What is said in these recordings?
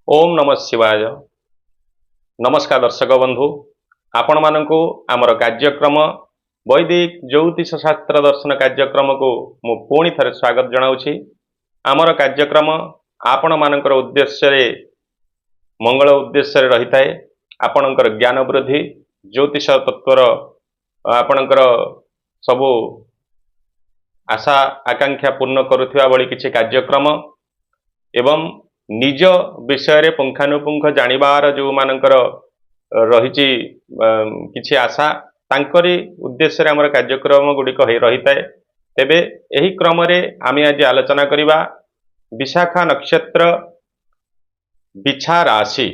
ओम नमः शिवाय। नमस्कार दर्शक बंधु, आपण मानकु आमर कार्यक्रम वैदिक ज्योतिष शास्त्र दर्शन कार्यक्रम को मु पुणी थरे स्वागत जनाउछि। आमर कार्यक्रम आपण मानकर उद्देश्य रे मंगल उद्देश्य रे रही थाए। आपणकर ज्ञान वृद्धि ज्योतिष तत्वर आपणकर सबु आशा आकांक्षा पूर्ण करुथिबा बळी किछि कार्यक्रम एवं निज विषय रे पुंखानुपुंख जानिबार जो मानकर रहिछि किछि आशा तांकरी उद्देश्य रे हमर कार्यक्रम गुडिक रही थाए। तेबे एही क्रम रे आमे आज आलोचना करिबा विशाखा नक्षत्र बिछा राशि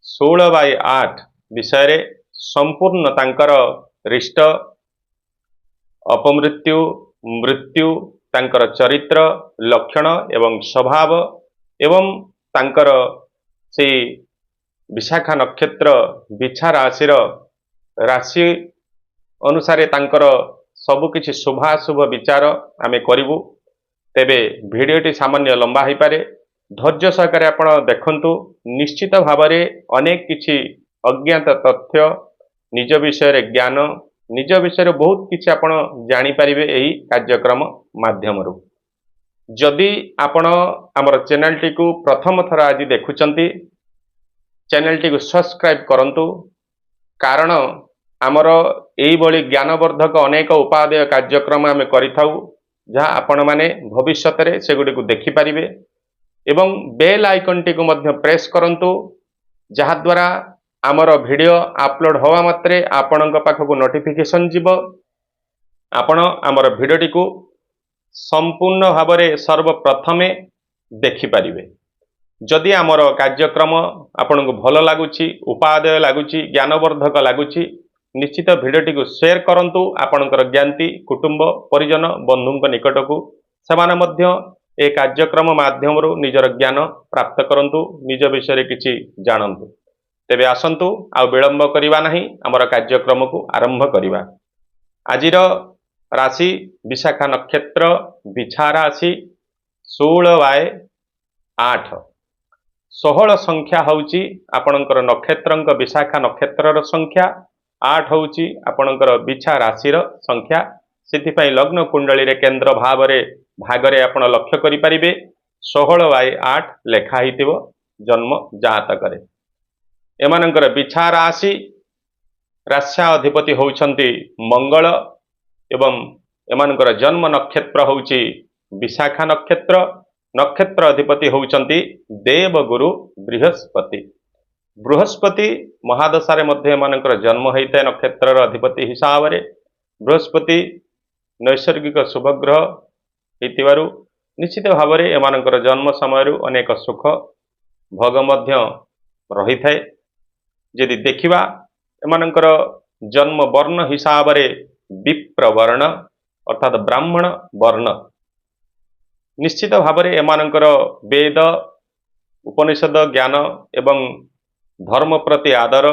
16/8 विषय रे संपूर्ण तांकर रिष्ट अपमृत्यु मृत्यु तांकर चरित्र लक्षण एवं स्वभाव एवं तांकर से विशाखा नक्षत्र बिछा राशि राशि अनुसार तांकर सबु किछि शुभाशुभ विचार आमे करिवु। तेबे भिडियोटी सामान्य लंबा हो पारे, धैर्य सहकारे आपण देखंतु। निश्चित भाव में अनेक किछि अज्ञात तथ्य निज विषय रे ज्ञान निज विषय रे बहुत किछि आपण जानि परिबे एही कार्यक्रम माध्यमरु। जदि आपण आमर चैनल टी को प्रथम थर आज देखुचंती, चैनल टी को सब्सक्राइब करंतु, कारण आमर एई बळी ज्ञानवर्धक अनेक उपादेय कार्यक्रम आमे करिथाउ जहाँ आपण माने भविष्यत रे सेगुडी को देखि परिबे। एवं बेल आइकन टी को मध्य प्रेस करंतु, जहाँ द्वारा आमर वीडियो अपलोड होवा मात्रे आपणक पाखक नोटिफिकेशन जीवो। आपण आमर वीडियो टी को संपूर्ण भाव में सर्वप्रथमे देखिपारे। जदि आमर कार्यक्रम आपन को भल लगुच उपादेय लगुच ज्ञानवर्धक लगुच निश्चित भिडियोटी को शेयर करंतु आपणकर ज्ञाति कुटुंब परिजन बंधु निकट को सेमाने मध्य ए कार्यक्रम माध्यम निजर ज्ञान प्राप्त करंतु, निज विषय किछि जानंतु। तेबे आसंतु आ विलंब करिवा नहीं, आमर कार्यक्रम को आरंभ करिवा। आजिर राशि विशाखा नक्षत्र बिछा राशि 16/8। 16 संख्या होउची आपणकर नक्षत्रंक विशाखा नक्षत्रर संख्या, 8 होउची आपणकर बिछा राशिर संख्या। सेथिपई लग्न कुंडली रे केंद्र भागरे आपण लक्ष्य करि परिबे 16/8 लेखा हितिबो जन्म जातक रे। एमानकर बिछा राशि राश्याधिपति होउछंती मंगल एवं एमानकर जन्म नक्षत्र होउची विशाखा नक्षत्र। नक्षत्र अधिपति होउचंती देवगुरु बृहस्पति। बृहस्पति महादशा मध्य एमानकर जन्म होइते नक्षत्र अधिपति हिसाब रे। बृहस्पति नैसर्गिक शुभग्रह होइतिबारु निश्चित भाव में एमानकर जन्म समय अनेक सुख भोग मध्य रही थाए। यदि देखिबा एमानकर जन्म वर्ण हिसाब रे विप्र वर्ण अर्थात ब्राह्मण वर्ण। निश्चित भाव में एमानकर वेद उपनिषद ज्ञान एवं धर्म प्रति आदर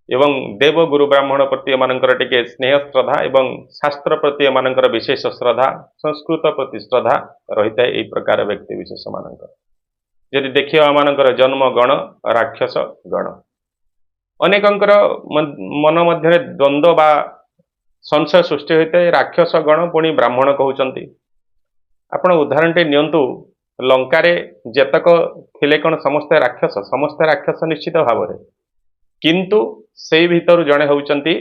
एवं देवगुरु ब्राह्मण प्रति एमानकर टिके स्नेह श्रद्धा एवं शास्त्र प्रति एमानकर विशेष श्रद्धा, संस्कृत प्रति श्रद्धा रही है। यही प्रकार व्यक्ति विशेष मानकर यदि देखिए एमानकर जन्म गण राक्षस गण। अनेकंकर मन मध्य द्वंद्व बा संशय सृष्टि होता है। राक्षस गण पुणी ब्राह्मण कहते। आपण उदाहरण टे नियंतु, लंकारे जेतक थिले कौन समस्ते राक्षस निश्चित भाव में, किंतु से भीतर जड़े होउचंती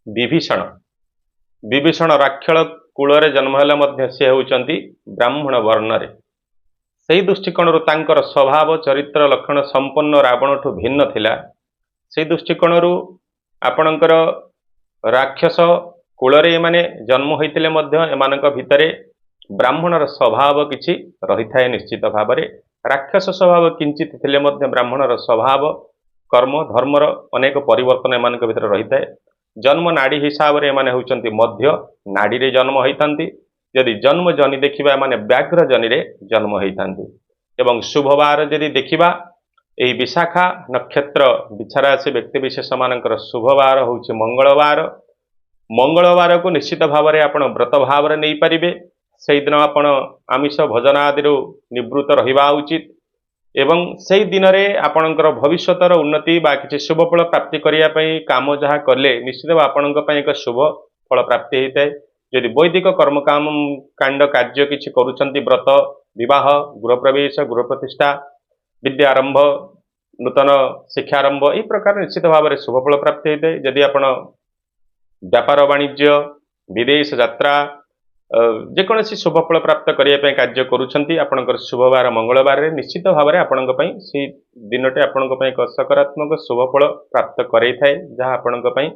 विभीषण। विभीषण राक्षस कूल रे जन्म हेले मध्य से होउचंती ब्राह्मण वर्ण रे। सही दृष्टिकोण तांकर स्वभाव चरित्र लक्षण संपन्न रावण ठू भिन्न थिला। से दृष्टिकोण आपणकर राक्षस कूल रे माने जन्म होइतिले मध्य एमानक भितरे ब्राह्मणर स्वभाव किछि रही थाए। निश्चित भाव में राक्षस स्वभाव किंचित थिले मध्य ब्राह्मणर स्वभाव कर्म धर्मर अनेक परिवर्तन एमानक भितर रही थाए। जन्म नाड़ी हिसाब रे एमाने होउचंती मध्य नाड़ी रे जन्म होइतांती। यदि जन्म जनि देखिबा एमाने व्याघ्र जनि रे जन्म होइतांती। एवं शुभवार यदि देखिबा एही विशाखा नक्षत्र बिछाराशि व्यक्ति विशेष मानकर शुभवार होउची मंगलवार। मंगलवार को निश्चित भाव में आपण व्रत भाव में नहीं पारिबे। से दिन आपण आमिष भोजन आदि निवृत्त रहिबा उचित। एवं से दिन में आपणकर भविष्यतर उन्नति बा किसी शुभफल प्राप्ति करने काम जहाँ कले निश्चित आपण एक शुभ फल प्राप्ति होता है। यदि वैदिक कर्म काम कांड कार्य किसी करुँच व्रत विवाह गृह प्रवेश गृह प्रतिष्ठा विद्या आरंभ नूतन शिक्षा आरंभ यह प्रकार निश्चित भाव में शुभफल प्राप्ति होता है। जदि आपण व्यापार वाणिज्य विदेश यात्रा जेकोसी शुभफल प्राप्त करने कार्य करुँच शुभवार मंगलवार निश्चित भाव में आपण दिनटे आपण एक सकारात्मक शुभफल प्राप्त कराई जहाँ आपण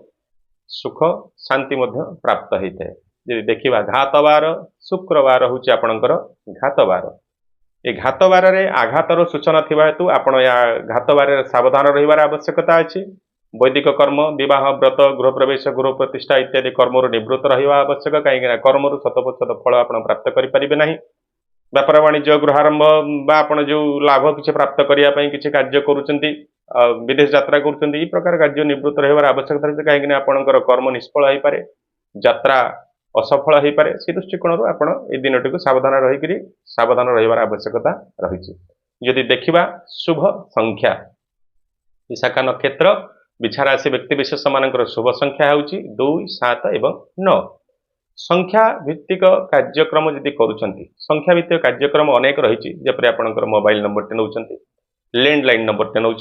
सुख शांति प्राप्त होता है। यदि देखा घातवार शुक्रवार हूँ आपणकर घातवार ये घातवार आघातर सूचना थी हेतु आपण या घातवार सावधान रही आवश्यकता अच्छी। वैदिक कर्म विवाह व्रत गृह प्रवेश गृह प्रतिष्ठा इत्यादि कर्मर निवृत्त रहा आवश्यक कहीं कर्मर शतप्रतिशत फल आप प्राप्त करें ना। व्यापार वाणिज्य गृहारंभ बा जो लाभ किसी प्राप्त करने किसी कार्य करुँच विदेश यात्रा करुँच प्रकार कार्य निवृत्त रहा आवश्यकता है कहीं आपंकर कर्म निष्फल हो पाए यात्रा असफल हो पाए से दृष्टिकोण आपण ये दिनटी को सावधान रही सावधान रही आवश्यकता रही। यदि देखा शुभ संख्या विशाखा नक्षत्र बिछा राशि व्यक्ति विशेष मान शुभ संख्या हूँ 2 7 एवं 9। संख्या भित्तिक कार्यक्रम जदि करुँच संख्या भित्तिक कार्यक्रम अनेक रही जपरी आपंकर मोबाइल नंबर टे नौ लैंडलाइन नंबर टे नौ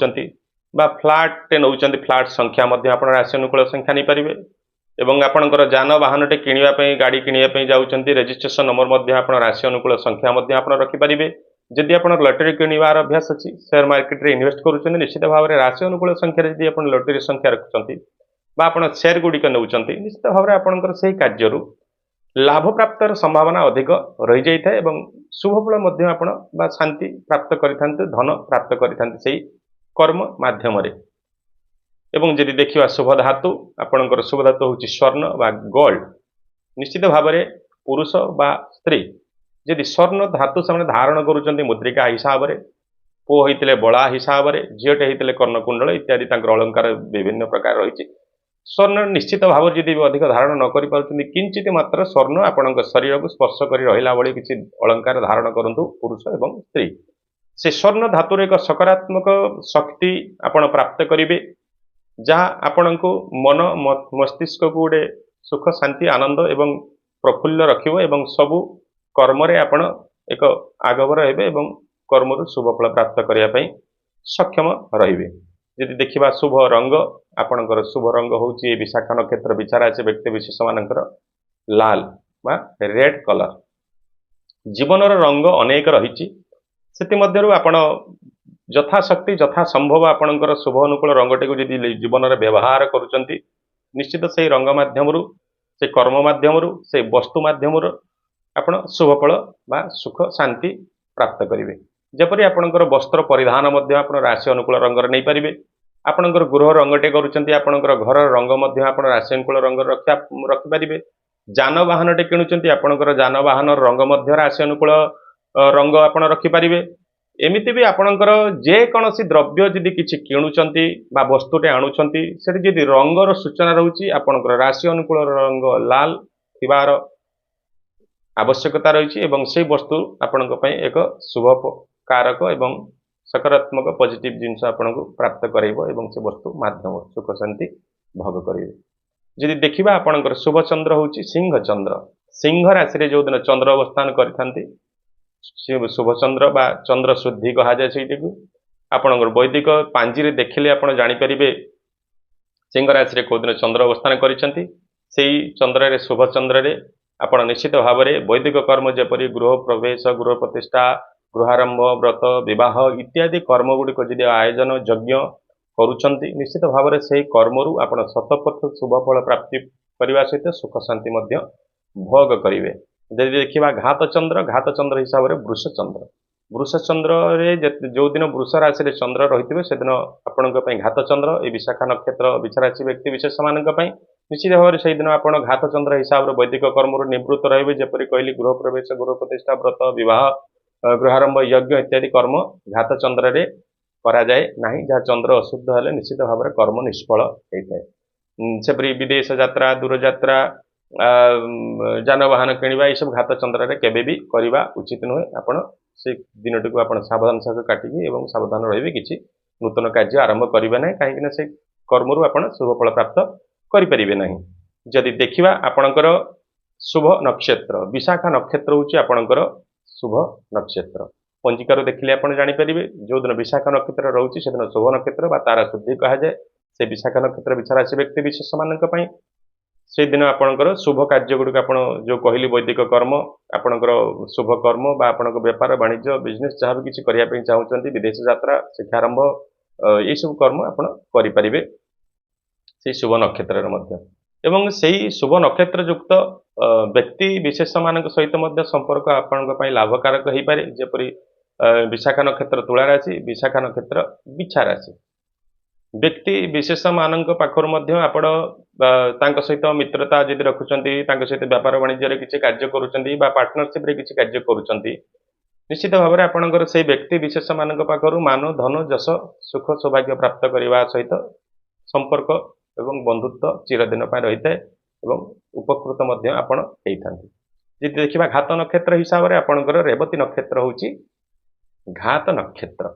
फ्लाट टे नौ फ्लाट संख्या आप राशि अनुकूल संख्या नहीं पारे एवं आपंकर जानवाहन टे किणापी गाड़ी किणापी जाऊँच रेजिस्ट्रेशन नंबर आप राशि अनुकूल संख्या आप रखिपारे। जदि आप लटरी किणवार अभ्यास अच्छी शेयर मार्केट रे इन्वेस्ट करुँच निश्चित भाव में राशि अनुकूल संख्या जदि आप लटरी संख्या रखुँच शेयर गुड़िक नौ निश्चित भाव में आपंकर से कार्य लाभ प्राप्त संभावना अधिक रही जाए शुभफल आप शांति प्राप्त करते धन प्राप्त करते कर्म माध्यम एवं जदि देखा शुभ धातु आपंकर शुभ धातु हूँ स्वर्ण बा गोल्ड निश्चित भाव में पुरुष बा स्त्री जदि स्वर्ण धातु से धारण करुँच मुद्रिका हिसाब से पुओ होते बड़ा हिसाब से झीटे होते कर्णकुंडल इत्यादि अलंकार विभिन्न प्रकार रही स्वर्ण निश्चित भाव जदि अधिक धारण न कर किंचित मात्र स्वर्ण आपण शरीर को स्पर्श कर रहा भाई किसी अलंकार धारण करूँ पुरुष एवं स्त्री से स्वर्ण धातुर एक सकारात्मक शक्ति आपण प्राप्त करेंगे जहाँ आपण को मन मस्तिष्क को गोटे सुख शांति आनंद एवं प्रफुल्ल रखिब एवं सबू कर्म आपण एक आगभर हे कर्म शुभफल प्राप्त करने सक्षम रे। यदि देखा शुभ रंग आपणकर शुभ रंग हूँ विशाखा नक्षत्र विचारा से व्यक्ति विशेष मानकर लाल बा रेड कलर जीवनर रंग अनेक रही आपण यथाशक्ति यथा संभव आपणकर शुभ अनुकूल रंगटे को जब जीवन में व्यवहार करुँच निश्चित से रंग मध्यम से कर्म मध्यम से वस्तु मध्यम आपण शुभफल बा सुख शांति प्राप्त करेंगे। जपरी आपणकर वस्त्र परिधान आप राशि अनुकूल रंगर नहीं पारे आपणकर गृह रंगटे करुँच आपणकर घर रंग आप राशि अनुकूल रंग रखिपारे। जानवाहन टे किणुंट आपणकर जानवाहन रंग राशि अनुकूल रंग आप रखिपारे। एमती भी आपणकर जेकोसी द्रव्य जदि किसी किणुंट वस्तुटे आणुंट से जदि रंगर सूचना रोचे आपणकर राशि अनुकूल रंग लाल थिबार आवश्यकता रही से वस्तु आपण एक शुभ कारक एवं सकारात्मक पॉजिटिव जिनस आपन को प्राप्त कराइबो एवं से वस्तु माध्यम सुख शांति भोग करेंगे। जदि देखा आपणकर शुभ चंद्र हूँ सिंह चंद्र सिंह राशि जो दिन चंद्र अवस्थान करते शुभ चंद्र बा चंद्र शुद्धि कह जाए आपणकर वैदिक पांजी देखिले आप जानीपारे सिंह राशि कौ दिन चंद्र अवस्थान करते चंद्र शुभ चंद्र आप निश्चित भाव में वैदिक कर्म जपरी गृह प्रवेश गृह प्रतिष्ठा गृहारंभ व्रत विवाह इत्यादि कर्म गुड़िक जब आयोजन यज्ञ करुँच निश्चित भाव में से कर्मरु आप शतप्रतिशत शुभफल प्राप्ति करने सहित सुख शांति भोग करेंगे। जब देखा घात चंद्र हिसाब से वृष चंद्र जो दिन वृष राशि चंद्र रही से दिन आपण घात चंद्र ये विशाखा नक्षत्र विचाराशि व्यक्ति विशेष मान निश्चित भाव में से दिन आप घात चंद्र हिसाब से वैदिक कर्म निवृत्त रे जपरी कहली गृह प्रवेश गृह प्रतिष्ठा व्रत विवाह गृहारंभ यज्ञ इत्यादि कर्म घात चंद्र रे करा जाए नहीं जहाँ चंद्र अशुद्ध है निश्चित भाव में कर्म निष्फल होता है। सेपरी विदेश यात्रा दूर यात्रा जानवाहन किणवा ये सब घात चंद्र रे केबे भी करवा उचित नुहे। आपण से दिनटी को आपण सावधान सह काटिकी एवं सावधान रहिबे किछि नूतन कार्य आरंभ करिबे नै काहेकि से कर्मरु आपण शुभ फल प्राप्त करि परिबे नाही। जदि देखिबा आपणकर शुभ नक्षत्र विशाखा नक्षत्र होची आपणकर शुभ नक्षत्र पंजिकार देखिले आपण जानि परिबे जो दिन विशाखा नक्षत्र रहउची से दिन शुभ नक्षत्र बा तारा शुद्धि कहा जाय। से विशाखा नक्षत्र विचार राशि व्यक्ति विशेष मानक पई से दिन आपणकर शुभ कार्य गुडिक आपण जो कहली वैदिक कर्म आपणकर शुभ कर्म बा आपणक व्यापार वाणिज्य बिजनेस जहाँ भी किछि करिया पई चाहुचंती विदेश यात्रा शिक्षा आरंभ ये सब कर्म आपण करि परिबे से शुभ नक्षत्र मध्य एवं सेही शुभ नक्षत्र युक्त व्यक्ति विशेष मानक सहित मध्य संपर्क आपणक पई लाभकारक हेइ पारे जेपरि विशाखा नक्षत्र तुला राशि विशाखा नक्षत्र बिछा राशि व्यक्ति विशेष मानक पाखर मध्य आपण तांक सहित मित्रता जदि रखुचंती तांक सहित व्यापार वाणिज्य रे किछि कार्य करूचंती बा पार्टनरशिप रे किछि कार्य करूचंती निश्चित भाव में आपणकर से व्यक्ति विशेष मानक पाखर मान धन जश सुख सौभाग्य प्राप्त करने सहित संपर्क एवं बंधुत्व चिरदिन पर रही है एवं उपकृत मध्य आपण होइथांती। जदि देखिबा घात नक्षत्र हिसाब से आपणकर रेवती नक्षत्र होची घात नक्षत्र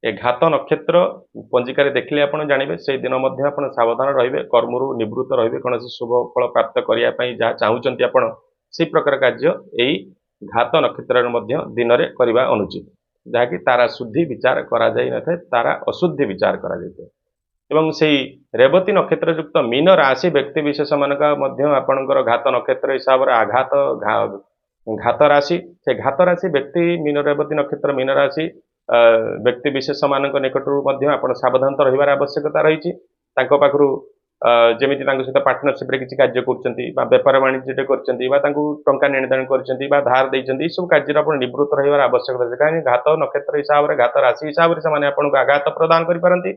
ए घात नक्षत्र पंजिकार देखिले आपण जानिबे से दिन मध्य आपण सावधान रहिबे कर्मरु निवृत्त रहिबे कोनोसी शुभ फल प्राप्त करिया पई जहा चाहुचंती आपण से प्रकार कार्य एई घात नक्षत्र मध्य दिन रे करबा अनुचित जहाँकि तारा शुद्धि विचार करा जाई नथे तारा अशुद्धि विचार करा जाय एवं से रेवती नक्षत्र युक्त मीन राशि व्यक्ति विशेष मानक मध्य आपणकर घात नक्षत्र हिसाब से आघात घात राशि से घात राशि व्यक्ति मीन रेवती नक्षत्र मीन राशि व्यक्ति विशेष मानक निकटरू मध्य आपण सावधानता रहिबार आवश्यकता रही पाखु जमिति सहित पार्टनरशिप रे किछि कार्य करचंती बा व्यापार वाणिज्य करचंती बा तांकु टंका नेणदान करचंती बा धार दैचंती सब कार्य आपण निवृत्त रहिबार आवश्यकता अछि काहे घात नक्षत्र हिसाब रे घात राशि हिसाब रे माने आपण आघात प्रदान करि पारंती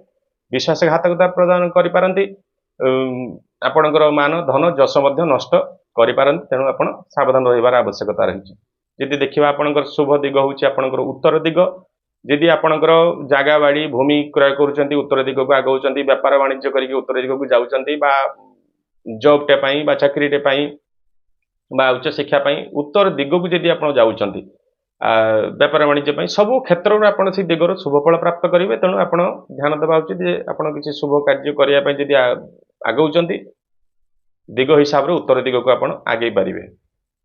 विश्वासघातकता प्रदान करि पारंती आपणकर मान धन जश मध्य नष्ट करि पारंती तेणु आपण सावधान रहिबार आवश्यकता रही। जदि देखिबा आपणकर शुभ दिग होछि आपणकर उत्तर दिग जदि आपणकर जागा बाड़ी भूमि क्रय करूचंती उत्तर दिग को आगौचंती व्यापार वाणिज्य करके उत्तर दिग को जाउचंती बा जॉब टे पई बा चाकरी टे पई बा उच्च शिक्षा पई उत्तर दिग को जदि आपण जाउचंती व्यापार वाणिज्य पई सब क्षेत्र रे आपण से दिगरो शुभ फल प्राप्त करिवे तेणु आपण ध्यान देबा उचित जे आपण किछि शुभ कार्य करिया पई जदि आगौचंती दिग हिसाब रे उत्तर दिग को आपण आगे पारिबे।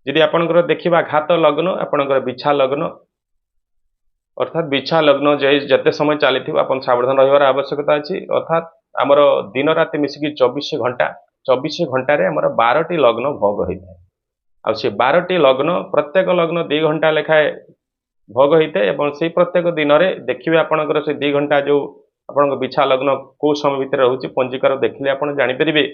जदि आपणकर देखिबा घात लग्न आपणकर बिछा लग्न अर्थात बिछा लग्न जते समय चली अपन सावधान रहिबार आवश्यकता अछि अर्थात आमर दिन राति मिसिकी 24 घंटा रे आमर 12टी लग्न भोग होइଥାଏ आ से 12टी लग्न प्रत्येक लग्न 2 घंटा लेखाए भोग होइଥାଏ एवं से प्रत्येक दिन रे देखिबे आपनकर से 2 घंटा जो आपन बिछा लग्न को समय भितर रहउची पंजिकार देखिले आपण जानि परिबे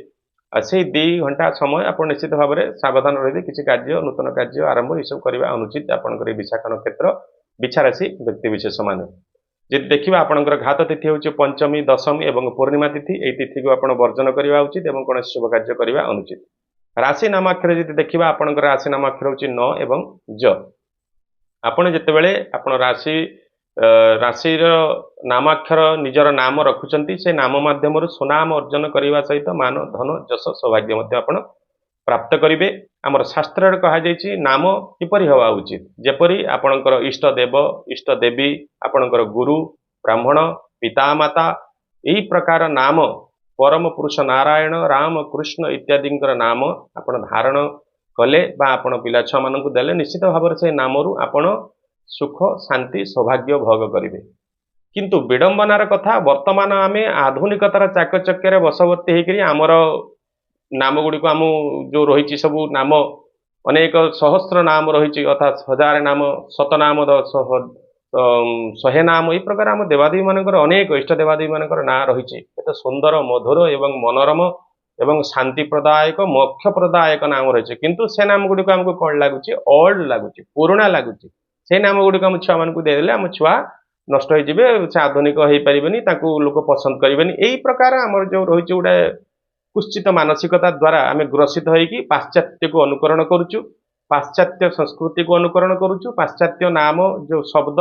आ से 2 घंटा समय आपण निश्चित भाव में सावधान रहिबे किछि कार्य नूतन कार्य आरंभ ई सब करबा अनुचित आपनकर विशाखा नक्षत्र बिछा राशि व्यक्ति विशेष माने जदि देखिबा आपनकर घात तिथि होची पंचमी दशमी एवं पूर्णिमा तिथि एई तिथि को आपण वर्जन करबा उचित एवं कोन शुभ कार्य करबा अनुचित। राशि नामाक्षर जदि देखिबा आपनकर राशि नामाक्षर होची न एवं ज आपण जेतेबेले आपण राशि नामाक्षर निजर नाम रखुचंती से नाम माध्यम सुनाम अर्जन करबा सहित मान धन जश सौभाग्य मध्य आपण प्राप्त करिवे। आमर शास्त्र रे कहा जायछि नाम किपरि हवा उचित जेपरि आपणकर इष्ट देव इष्ट देवी आपणकर गुरु ब्राह्मण पिता माता एही प्रकार नाम परम पुरुष नारायण राम कृष्ण इत्यादिंकर नाम आपण धारण कले बा आपण पिला छुआ मानकु देले निश्चित भाव से नामरु आपण सुख शांति सौभाग्य भोग करिवे। किंतु विडंबनार कथा वर्तमान आमे आधुनिकतार चाकचक्य बशवर्ती होकर आमर नाम गुड़ी को आम जो रही सब नाम अनेक सहस्र नाम रही अर्थात 1000 नाम 100 नाम 100 नाम यही प्रकार आम देवादेवी मानकर अनेक इष्ट देवादेवी मानकर ना रही सुंदर मधुर एवं मनोरम एवं शांति प्रदायक मोक्ष प्रदायक नाम रही किंतु से नाम गुड़ी को आमको कौन लगुच ओल्ड लगुच पुराणा लगुच से नाम गुड़ी को आम छुआ मान देदेले आम छुआ नष्ट हो से आधुनिक हो पारे लोक पसंद करेंगे यही प्रकार आमर जो रही गोटे कुश्चित मानसिकता द्वारा आम ग्रसित होइकी पाश्चात्य को अनुकरण करुचु पाश्चात्य संस्कृति को अनुकरण करुचु पाश्चात्य नाम जो शब्द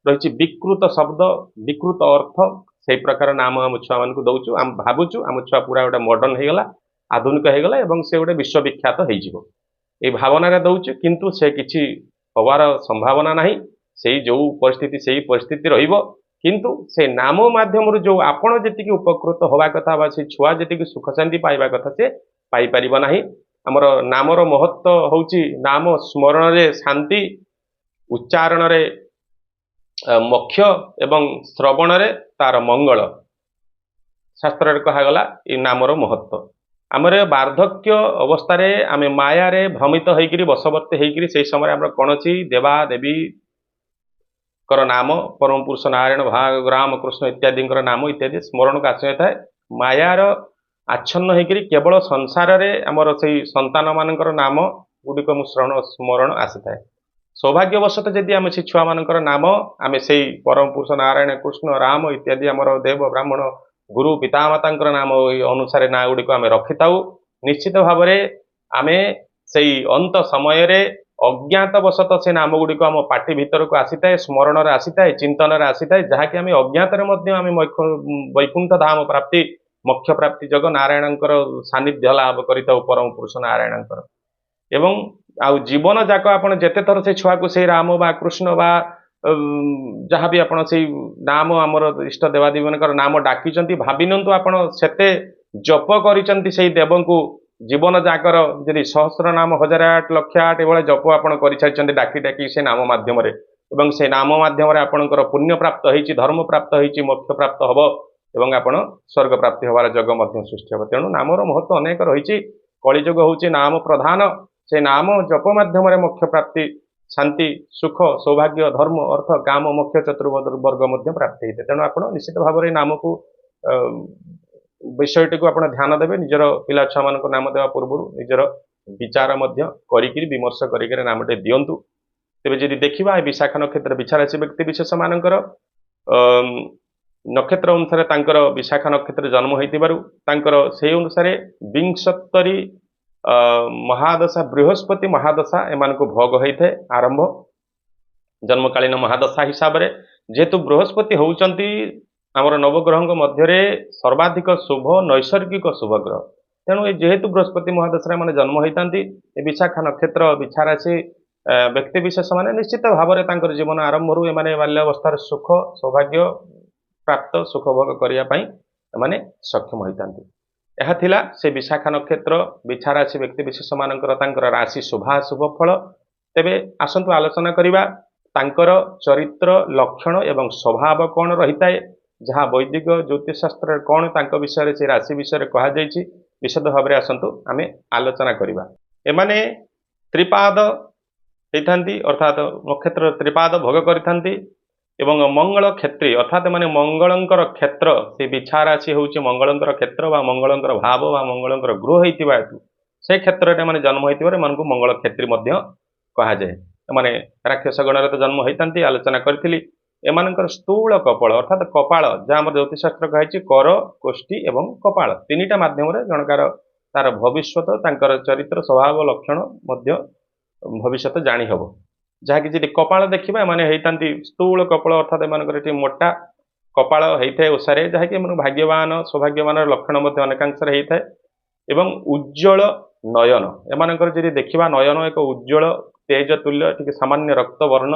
रही विकृत शब्द विकृत अर्थ से प्रकार नाम आम छुआ मान दौचु आम भावुचु आम छुआ पूरा गोटे मॉडर्न होगला आधुनिक होगला एवं से गोटे विश्वविख्यात हो भावना दौचु किंतु से किछि हवार संभावना नहीं ସେଇ ଯୋଉ ପରିସ୍ଥିତି ସେଇ ପରିସ୍ଥିତି ରହିବ, କିନ୍ତୁ ସେ ନାମ ମାଧ୍ୟମରୁ ଯୋଉ ଆପଣ ଯେତିକି ଉପକୃତ ହବା କଥା ବା ସେ ଛୁଆ ଯେତିକି ସୁଖ ଶାନ୍ତି ପାଇବା କଥା ସେ ପାଇପାରିବ ନାହିଁ। ଆମର ନାମର ମହତ୍ଵ ହଉଛି ନାମ ସ୍ମରଣରେ ଶାନ୍ତି, ଉଚ୍ଚାରଣରେ ମୋକ୍ଷ ଏବଂ ଶ୍ରବଣରେ ତାର ମଙ୍ଗଳ। ଶାସ୍ତ୍ରରେ କୁହାଗଲା ଏ ନାମର ମହତ୍ଵ। ଆମର ବାର୍ଦ୍ଧକ୍ୟ ଅବସ୍ଥାରେ ଆମେ ମାୟାରେ ଭ୍ରମିତ ହେଇକିରି ବଶବର୍ତ୍ତୀ ହେଇକିରି ସେଇ ସମୟରେ ଆମର କୌଣସି ଦେବା ଦେବୀଙ୍କର ନାମ ପରମ ପୁରୁଷ ନାରାୟଣ ରାମ କୃଷ୍ଣ ଇତ୍ୟାଦିଙ୍କର ନାମ ଇତ୍ୟାଦି ସ୍ମରଣକୁ ଆସିଥାଏ। ମାୟାର ଆଚ୍ଛନ୍ନ ହେଇକିରି କେବଳ ସଂସାରରେ ଆମର ସେଇ ସନ୍ତାନ ମାନଙ୍କର ନାମ ଗୁଡ଼ିକ ସ୍ମରଣ ଆସିଥାଏ। ସୌଭାଗ୍ୟବଶତଃ ଯଦି ଆମେ ସେ ଛୁଆମାନଙ୍କର ନାମ ଆମେ ସେଇ ପରମ ପୁରୁଷ ନାରାୟଣ କୃଷ୍ଣ ରାମ ଇତ୍ୟାଦି ଆମର ଦେବ ବ୍ରାହ୍ମଣ ଗୁରୁ ପିତାମାତାଙ୍କର ନାମ ଅନୁସାରେ ନାଁ ଗୁଡ଼ିକ ଆମେ ରଖିଥାଉ, ନିଶ୍ଚିତ ଭାବରେ ଆମେ ସେଇ ଅନ୍ତ ସମୟରେ ଅଜ୍ଞାତବଶତଃ ସେ ନାମ ଗୁଡ଼ିକ ଆମ ପାଟି ଭିତରକୁ ଆସିଥାଏ, ସ୍ମରଣରେ ଆସିଥାଏ, ଚିନ୍ତନରେ ଆସିଥାଏ, ଯାହାକି ଆମେ ଅଜ୍ଞାତରେ ମଧ୍ୟ ଆମେ ବୈକୁଣ୍ଠ ଧାମ ପ୍ରାପ୍ତି ମୋକ୍ଷ ପ୍ରାପ୍ତି ଯୋଗ ନାରାୟଣଙ୍କର ସାନ୍ନିଧ୍ୟ ଲାଭ କରିଥାଉ, ପରମ ପୁରୁଷ ନାରାୟଣଙ୍କର। ଏବଂ ଆଉ ଜୀବନ ଯାକ ଆପଣ ଯେତେ ଥର ସେ ଛୁଆକୁ ସେଇ ରାମ ବା କୃଷ୍ଣ ବା ଯାହାବି ଆପଣ ସେଇ ନାମ ଆମର ଇଷ୍ଟ ଦେବାଦେବୀମାନଙ୍କର ନାମ ଡାକିଛନ୍ତି, ଭାବି ନିଅନ୍ତୁ ଆପଣ ସେତେ ଜପ କରିଛନ୍ତି ସେଇ ଦେବଙ୍କୁ ଜୀବନ ଯାକର, ଯଦି ସହସ୍ର ନାମ 1008 ଲକ୍ଷ 8 ଏଭଳିଆ ଜପ ଆପଣ କରିସାରିଛନ୍ତି ଡାକି ଡାକି ସେ ନାମ ମାଧ୍ୟମରେ, ଏବଂ ସେ ନାମ ମାଧ୍ୟମରେ ଆପଣଙ୍କର ପୁଣ୍ୟ ପ୍ରାପ୍ତ ହେଇଛି, ଧର୍ମ ପ୍ରାପ୍ତ ହେଇଛି, ମୋକ୍ଷ ପ୍ରାପ୍ତ ହବ ଏବଂ ଆପଣ ସ୍ୱର୍ଗ ପ୍ରାପ୍ତି ହବାର ଯୋଗ ମଧ୍ୟ ସୃଷ୍ଟି ହବ। ତେଣୁ ନାମର ମହତ୍ଵ ଅନେକ ରହିଛି। କଳିଯୁଗ ହଉଛି ନାମ ପ୍ରଧାନ। ସେ ନାମ ଜପ ମାଧ୍ୟମରେ ମୋକ୍ଷ ପ୍ରାପ୍ତି, ଶାନ୍ତି, ସୁଖ, ସୌଭାଗ୍ୟ, ଧର୍ମ, ଅର୍ଥ, କାମ, ମୋକ୍ଷ ଚତୁର୍ବର୍ଗ ମଧ୍ୟ ପ୍ରାପ୍ତି ହେଇଥାଏ। ତେଣୁ ଆପଣ ନିଶ୍ଚିତ ଭାବରେ ନାମକୁ ବିଷୟଟିକୁ ଆପଣ ଧ୍ୟାନ ଦେବେ। ନିଜର ପିଲା ଛୁଆମାନଙ୍କ ନାମ ଦେବା ପୂର୍ବରୁ ନିଜର ବିଚାର ମଧ୍ୟ କରିକିରି ବିମର୍ଶ କରିକିରି ନାମଟେ ଦିଅନ୍ତୁ। ତେବେ ଯଦି ଦେଖିବା ଏ ବିଶାଖା ନକ୍ଷତ୍ର ବିଛାରାଶି ବ୍ୟକ୍ତି ବିଶେଷ ମାନଙ୍କର ନକ୍ଷତ୍ର ଅନୁସାରେ ତାଙ୍କର ବିଶାଖା ନକ୍ଷତ୍ର ଜନ୍ମ ହେଇଥିବାରୁ ତାଙ୍କର ସେଇ ଅନୁସାରେ 72 ମହାଦଶା ବୃହସ୍ପତି ମହାଦଶା ଏମାନଙ୍କୁ ଭୋଗ ହେଇଥାଏ ଆରମ୍ଭ ଜନ୍ମକାଳୀନ ମହାଦଶା ହିସାବରେ। ଯେହେତୁ ବୃହସ୍ପତି ହଉଛନ୍ତି ଆମର ନବଗ୍ରହଙ୍କ ମଧ୍ୟରେ ସର୍ବାଧିକ ଶୁଭ ନୈସର୍ଗିକ ଶୁଭ ଗ୍ରହ, ତେଣୁ ଯେହେତୁ ବୃହସ୍ପତି ମହାଦଶାରେ ମାନେ ଜନ୍ମ ହେଇଥାନ୍ତି, ଏ ବିଶାଖା ନକ୍ଷତ୍ର ବିଛାରାଶି ବ୍ୟକ୍ତି ବିଶେଷ ମାନେ ନିଶ୍ଚିତ ଭାବରେ ତାଙ୍କର ଜୀବନ ଆରମ୍ଭରୁ ଏମାନେ ବାଲ୍ୟାବସ୍ଥାର ସୁଖ ସୌଭାଗ୍ୟ ପ୍ରାପ୍ତ ସୁଖ ଭୋଗ କରିବା ପାଇଁ ଏମାନେ ସକ୍ଷମ ହୋଇଥାନ୍ତି। ଏହା ଥିଲା ସେ ବିଶାଖା ନକ୍ଷତ୍ର ବିଛାରାଶି ବ୍ୟକ୍ତି ବିଶେଷ ମାନଙ୍କର ତାଙ୍କର ରାଶି ଶୁଭାଶୁଭ ଫଳ। ତେବେ ଆସନ୍ତୁ ଆଲୋଚନା କରିବା ତାଙ୍କର ଚରିତ୍ର ଲକ୍ଷଣ ଏବଂ ସ୍ୱଭାବ କଣ ରହିଥାଏ, ଯାହା ବୈଦିକ ଜ୍ୟୋତିଷ ଶାସ୍ତ୍ରରେ କଣ ତାଙ୍କ ବିଷୟରେ ସେ ରାଶି ବିଷୟରେ କୁହାଯାଇଛି, ବିଶଦ ଭାବରେ ଆସନ୍ତୁ ଆମେ ଆଲୋଚନା କରିବା। ଏମାନେ ତ୍ରିପାଦ ହେଇଥାନ୍ତି, ଅର୍ଥାତ ନକ୍ଷତ୍ର ତ୍ରିପାଦ ଭୋଗ କରିଥାନ୍ତି ଏବଂ ମଙ୍ଗଳ କ୍ଷେତ୍ରୀ ଅର୍ଥାତ ମାନେ ମଙ୍ଗଳଙ୍କର କ୍ଷେତ୍ର, ସେ ବିଛା ରାଶି ହେଉଛି ମଙ୍ଗଳଙ୍କର କ୍ଷେତ୍ର ବା ମଙ୍ଗଳଙ୍କର ଭାବ ବା ମଙ୍ଗଳଙ୍କର ଗୃହ ହେଇଥିବା ହେତୁ ସେ କ୍ଷେତ୍ରରେ ମାନେ ଜନ୍ମ ହେଇଥିବାରୁ ଏମାନଙ୍କୁ ମଙ୍ଗଳ କ୍ଷେତ୍ରୀ ମଧ୍ୟ କୁହାଯାଏ। ଏମାନେ ରାକ୍ଷସ ଗଣରେ ତ ଜନ୍ମ ହେଇଥାନ୍ତି, ଆଲୋଚନା କରିଥିଲି। ଏମାନଙ୍କର ସ୍ଥୂଳ କପାଳ ଅର୍ଥାତ କପାଳ, ଯାହା ଆମର ଜ୍ୟୋତିଷଶାସ୍ତ୍ର କୁହାଯାଇଛି କର, କୋଷ୍ଠୀ ଏବଂ କପାଳ, ତିନିଟା ମାଧ୍ୟମରେ ଜଣକାର ତାର ଭବିଷ୍ୟତ ତାଙ୍କର ଚରିତ୍ର ସ୍ୱଭାବ ଲକ୍ଷଣ ମଧ୍ୟ ଭବିଷ୍ୟତ ଜାଣି ହବ। ଯାହାକି ଯଦି କପାଳ ଦେଖିବା ଏମାନେ ହେଇଥାନ୍ତି ସ୍ଥୂଳ କପାଳ ଅର୍ଥାତ ଏମାନଙ୍କର ଏଠି ମୋଟା କପାଳ ହେଇଥାଏ ଓଷାରେ, ଯାହାକି ଏମାନଙ୍କୁ ଭାଗ୍ୟବାନ ସୌଭାଗ୍ୟମାନର ଲକ୍ଷଣ ମଧ୍ୟ ଅନେକାଂଶରେ ହେଇଥାଏ। ଏବଂ ଉଜ୍ଜଳ ନୟନ, ଏମାନଙ୍କର ଯଦି ଦେଖିବା ନୟନ ଏକ ଉଜ୍ଜଳ ତେଜ ତୁଲ୍ୟ ଟିକେ ସାମାନ୍ୟ ରକ୍ତ ବର୍ଣ୍ଣ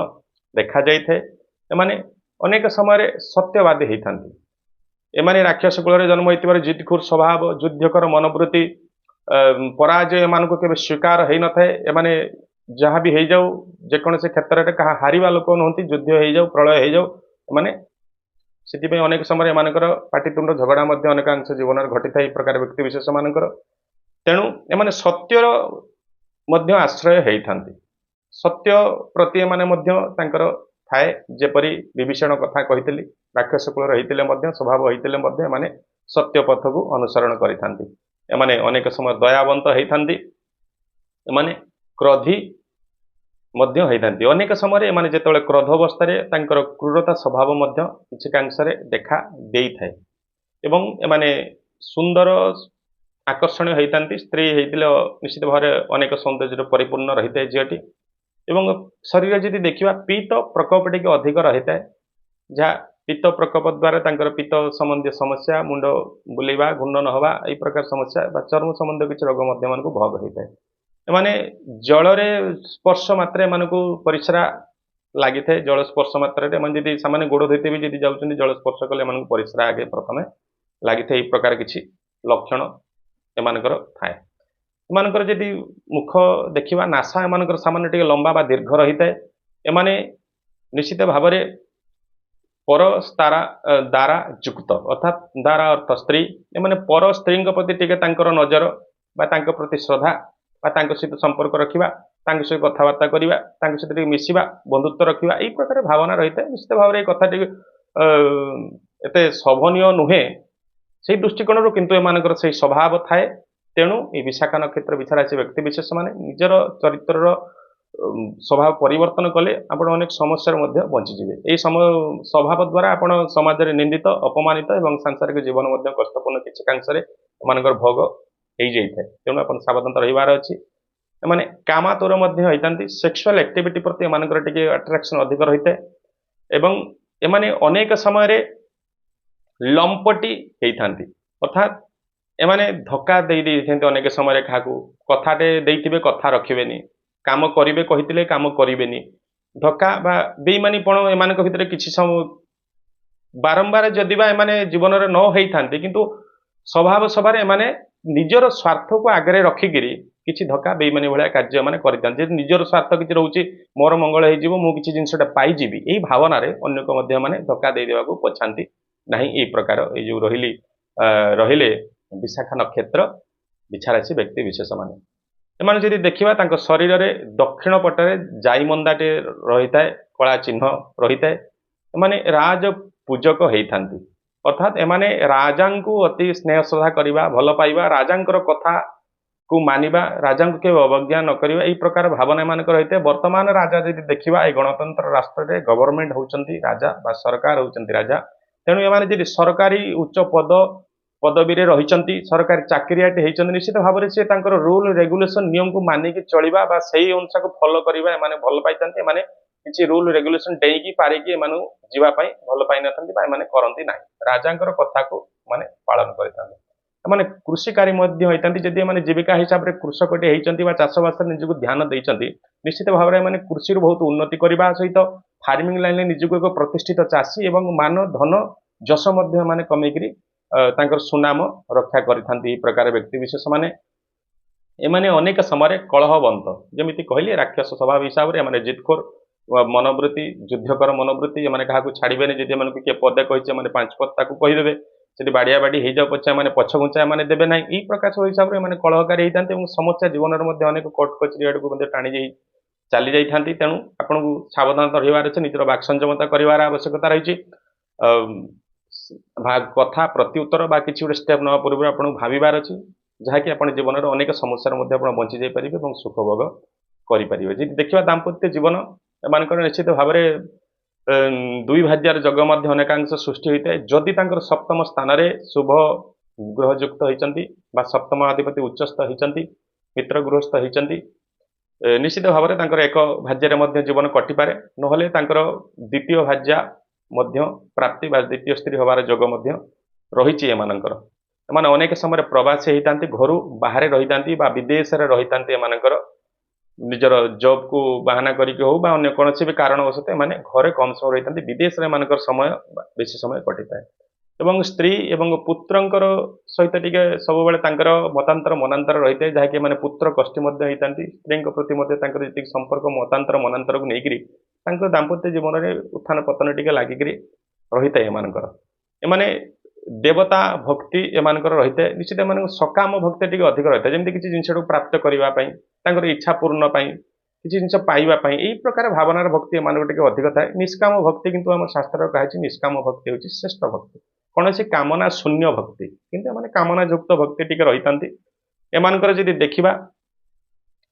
ଦେଖାଯାଇଥାଏ। ଏମାନେ ଅନେକ ସମୟରେ ସତ୍ୟବାଦୀ ହେଇଥାନ୍ତି। ଏମାନେ ରାକ୍ଷସ କୁଳରେ ଜନ୍ମ ହେଇଥିବାରୁ ଜିଦଖୋର ସ୍ୱଭାବ, ଯୁଦ୍ଧକର ମନୋବୃତ୍ତି, ପରାଜୟ ଏମାନଙ୍କୁ କେବେ ସ୍ୱୀକାର ହେଇନଥାଏ। ଏମାନେ ଯାହା ବି ହେଇଯାଉ, ଯେକୌଣସି କ୍ଷେତ୍ରରେ କାହା ହାରିବା ଲୋକ ନୁହନ୍ତି, ଯୁଦ୍ଧ ହେଇଯାଉ ପ୍ରଳୟ ହେଇଯାଉ ଏମାନେ, ସେଥିପାଇଁ ଅନେକ ସମୟରେ ଏମାନଙ୍କର ପାଟିତୁଣ୍ଡ ଝଗଡ଼ା ମଧ୍ୟ ଅନେକାଂଶ ଜୀବନରେ ଘଟିଥାଏ ଏ ପ୍ରକାର ବ୍ୟକ୍ତି ବିଶେଷ ମାନଙ୍କର। ତେଣୁ ଏମାନେ ସତ୍ୟର ମଧ୍ୟ ଆଶ୍ରୟ ହେଇଥାନ୍ତି। ସତ୍ୟ ପ୍ରତି ଏମାନେ ମଧ୍ୟ ତାଙ୍କର ଥାଏ, ଯେପରି ବିଭୀଷଣ କଥା କହିଥିଲି, ରାକ୍ଷସ କୁଳରେ ହେଇଥିଲେ ମଧ୍ୟ ସ୍ୱଭାବ ହେଇଥିଲେ ମଧ୍ୟ ଏମାନେ ସତ୍ୟ ପଥକୁ ଅନୁସରଣ କରିଥାନ୍ତି। ଏମାନେ ଅନେକ ସମୟ ଦୟାବନ୍ତ ହେଇଥାନ୍ତି, ଏମାନେ କ୍ରୋଧୀ ମଧ୍ୟ ହେଇଥାନ୍ତି। ଅନେକ ସମୟରେ ଏମାନେ ଯେତେବେଳେ କ୍ରୋଧ ଅବସ୍ଥାରେ ତାଙ୍କର କ୍ରୂରତା ସ୍ୱଭାବ ମଧ୍ୟ କିଛିକାଂଶରେ ଦେଖା ଦେଇଥାଏ ଏବଂ ଏମାନେ ସୁନ୍ଦର ଆକର୍ଷଣୀୟ ହେଇଥାନ୍ତି। ସ୍ତ୍ରୀ ହେଇଥିଲେ ନିଶ୍ଚିତ ଭାବରେ ଅନେକ ସୌନ୍ଦର୍ଯ୍ୟରେ ପରିପୂର୍ଣ୍ଣ ରହିଥାଏ ଝିଅଟି। ଏବଂ ଶରୀରରେ ଯଦି ଦେଖିବା ପିତ୍ତ ପ୍ରକୋପ ଟିକେ ଅଧିକ ରହିଥାଏ, ଯାହା ପିତ୍ତ ପ୍ରକୋପ ଦ୍ୱାରା ତାଙ୍କର ପିତ୍ତ ସମ୍ବନ୍ଧୀୟ ସମସ୍ୟା, ମୁଣ୍ଡ ବୁଲେଇବା, ଘୂର୍ଣ୍ଣନ ହେବା ଏହି ପ୍ରକାର ସମସ୍ୟା ବା ଚର୍ମ ସମ୍ବନ୍ଧୀୟ କିଛି ରୋଗ ମଧ୍ୟ ଏମାନଙ୍କୁ ଭୋଗ ହେଇଥାଏ। ଏମାନେ ଜଳରେ ସ୍ପର୍ଶ ମାତ୍ରେ ଏମାନଙ୍କୁ ପରିସ୍ରା लगी थाए जल स्पर्श मात्रा से गोड़ धोते भी जब जाऊँ जल स्पर्श कले परिस्रा आगे प्रथम लगी थाए प्रकार किसी लक्षण एमानकर थाए एमानकर जदि मुख देखा नासा एमानकर सामान्य टिके लंबा बा दीर्घ रही थाए एमाने निश्चित भाव में पर द्वारा युक्त अर्थात द्वारा अर्थ स्त्री एमाने पर स्त्री प्रति टिके तांकर नजर बा तांकर प्रति श्रद्धा बा तांकर सहित संपर्क रखिबा तांकर सहित कथबार्ता करिबा तांकर सहित टिके मिसिबा बंधुत्व रखिबा एई प्रकार भावना रही थाए निश्चित भाव में कथा टिके एते शोभनीय नुहे से दृष्टिकोण किंतु एमानकर से स्वभाव थाए तेणु ये विशाखा नक्षत्र विचारासी व्यक्ति विशेष माने निजर चरित्र स्वभाव परिवर्तन कले आपण अनेक समस्या बंचीजे यही स्वभाव द्वारा आपण समाज में निंदित अपमानित एवं सांसारिक जीवन कष्टपूर्ण किसी कांशरे भोग हो जाए तेणु आप सावधान रहीबार अच्छी एमाने कामातुर होती सेक्सुअल एक्टिविटी प्रति एमानकर टिके अट्राक्शन अधिक रही है एवं एमाने अनेक समय लंपटी होती अर्थात एमाने धक्का दे अनेक समय क्या कथाटे देथिबे कथा रखिबेनी काम करिवे कहितिले काम करिवेनी धक्का बा बेईमानीपण एमानक भितरे किछि समय बारंबार जदि बा एमाने जीवन रे न होई थांती किंतु स्वभाव सभारे एमाने निजर स्वार्थ को आगे रखिकिरी किछि धक्का बेईमानी भलिया कार्य एमाने करितांती जे निजर स्वार्थ किछि रहउची मोर मंगल हे जीवो मु किछि जिंसटा पाई जीवी एई भावना रे अन्य को मध्य माने धक्का दे देबाकू पछांती नाही एई प्रकार ए जो रहिले विशाखा नक्षत्र विछारासी व्यक्ति विशेष माने एमाने जदि देखिबा शरीर रे दक्षिण पटरे जाईमंदाटे रही थाए कला चिन्ह रही थाए एमाने राज पूजक होइथांती अर्थात एमाने राजा को अति स्नेह श्रद्धा करबा भल पाइबा राजांकर कथा को मानिबा राजा को केवल अवज्ञा न करबा एई प्रकार भावना एमानक रही थाए वर्तमान राजा जदि देखिबा ए गणतंत्र राष्ट्र रे गवर्नमेंट होउचंती राजा बा सरकार होउचंती राजा तेणु एमाने जदि सरकारी उच्च पदवी रही सरकारी चाकरियाटे होती निश्चित भाव में सी रूल रेगुलेशन नियम को मानिक चलवा से अनुसार को फॉलो करवा भल पाई किसी रूल रेगुलेशन डेईकी पारिकी एमानु जीवाई भल पाई ना करती ना राजा कथा को माने पालन करते कृषि कार्य होती जदि जीविका हिसाब से कृषकटे होती चाषबास निजक ध्यान देती निश्चित भाव में कृषि बहुत उन्नति करने सहित फार्मिंग लाइन में निजक एक प्रतिष्ठित चाषी और मान धन जश माने कमेकरी तांकर सुनाम रक्षा करिथांती प्रकार व्यक्ति विशेष माने एमाने अनेक समय कलहबंत जमिति कहली राक्षस स्वभाव हिसाब से एमाने जितखोर मनोवृत्ति युद्धकर मनोवृत्ति एमाने काहाकू छाड़िबेनी जदि एमानकू किए पदे कहिचे एमाने पांच पद ताकू कहिदेबे सेठी बाड़िया बाड़ी हो जाओ पछे एमाने पछ घुंचा एमाने देबे नाही ई प्रकार हिसाब से एमाने कलहकारी होइथांती एवं समस्या जीवन रे मध्ये अनेक कोर्ट कचेरी आडकू मध्ये टाणी जाई चली जाइथांती तेणु आपनकू सावधान रहिबार अछि निजर वाक संयमता करिवार आवश्यकता रहिछि कथा प्रत्युत्तर बा किसी गोटे स्टेप ना पूर्व आपको भावार अच्छी जहाँकि आप जीवन में अनेक समस्या बंची जापारे और सुख भोग करें जी देखा दाम्पत्य जीवन एम निश्चित भाव में दुई भाज्यार जग अनेकांश सृष्टि होता है जदि सप्तम स्थान में शुभ ग्रहयुक्त होती सप्तम अधिपति उच्चस्थ होती मित्र गृहस्थ होती निश्चित भाव में एक भाज्य जीवन कटिपे ना द्वितीय भाज्या प्राप्ति द्वितीय स्त्री हबार जोग रही एमानकर एमाने अनेक समय प्रवासी होती घर बाहर रही था विदेश रही था एमानकर निजर जॉब को बाहाना करके हो अन्य कौन भी कारणवश एमाने घरे कम समय रही था विदेश एमानकर समय बेसी समय कटि था एवं स्त्री एवं पुत्रंकर सहित टिके सब मतांतर मनांतर रही है जहाँकि एमाने पुत्र कष्टी होता स्त्री प्रति जी संपर्क मतांतर मनांतर को लेकर दाम्पत्य जीवन में उत्थान पतन टिके लागिक रही है एमानकर एमाने देवता भक्ति एमानकर रही है निश्चित एम सकाम भक्ति टिके अधिक रही है जमी किसी जिन प्राप्त करने इच्छा पूर्ण किसी जिन पाइबापी यही प्रकार भावनार भक्ति एम अधिक थाए निष्काम भक्ति किंतु आम शास्त्र कही निष्काम भक्ति हूँ श्रेष्ठ भक्ति कौन सी कामना शून्य भक्ति किंतु एम कामना युक्त भक्ति टिके रही था एमानकर जदि देखा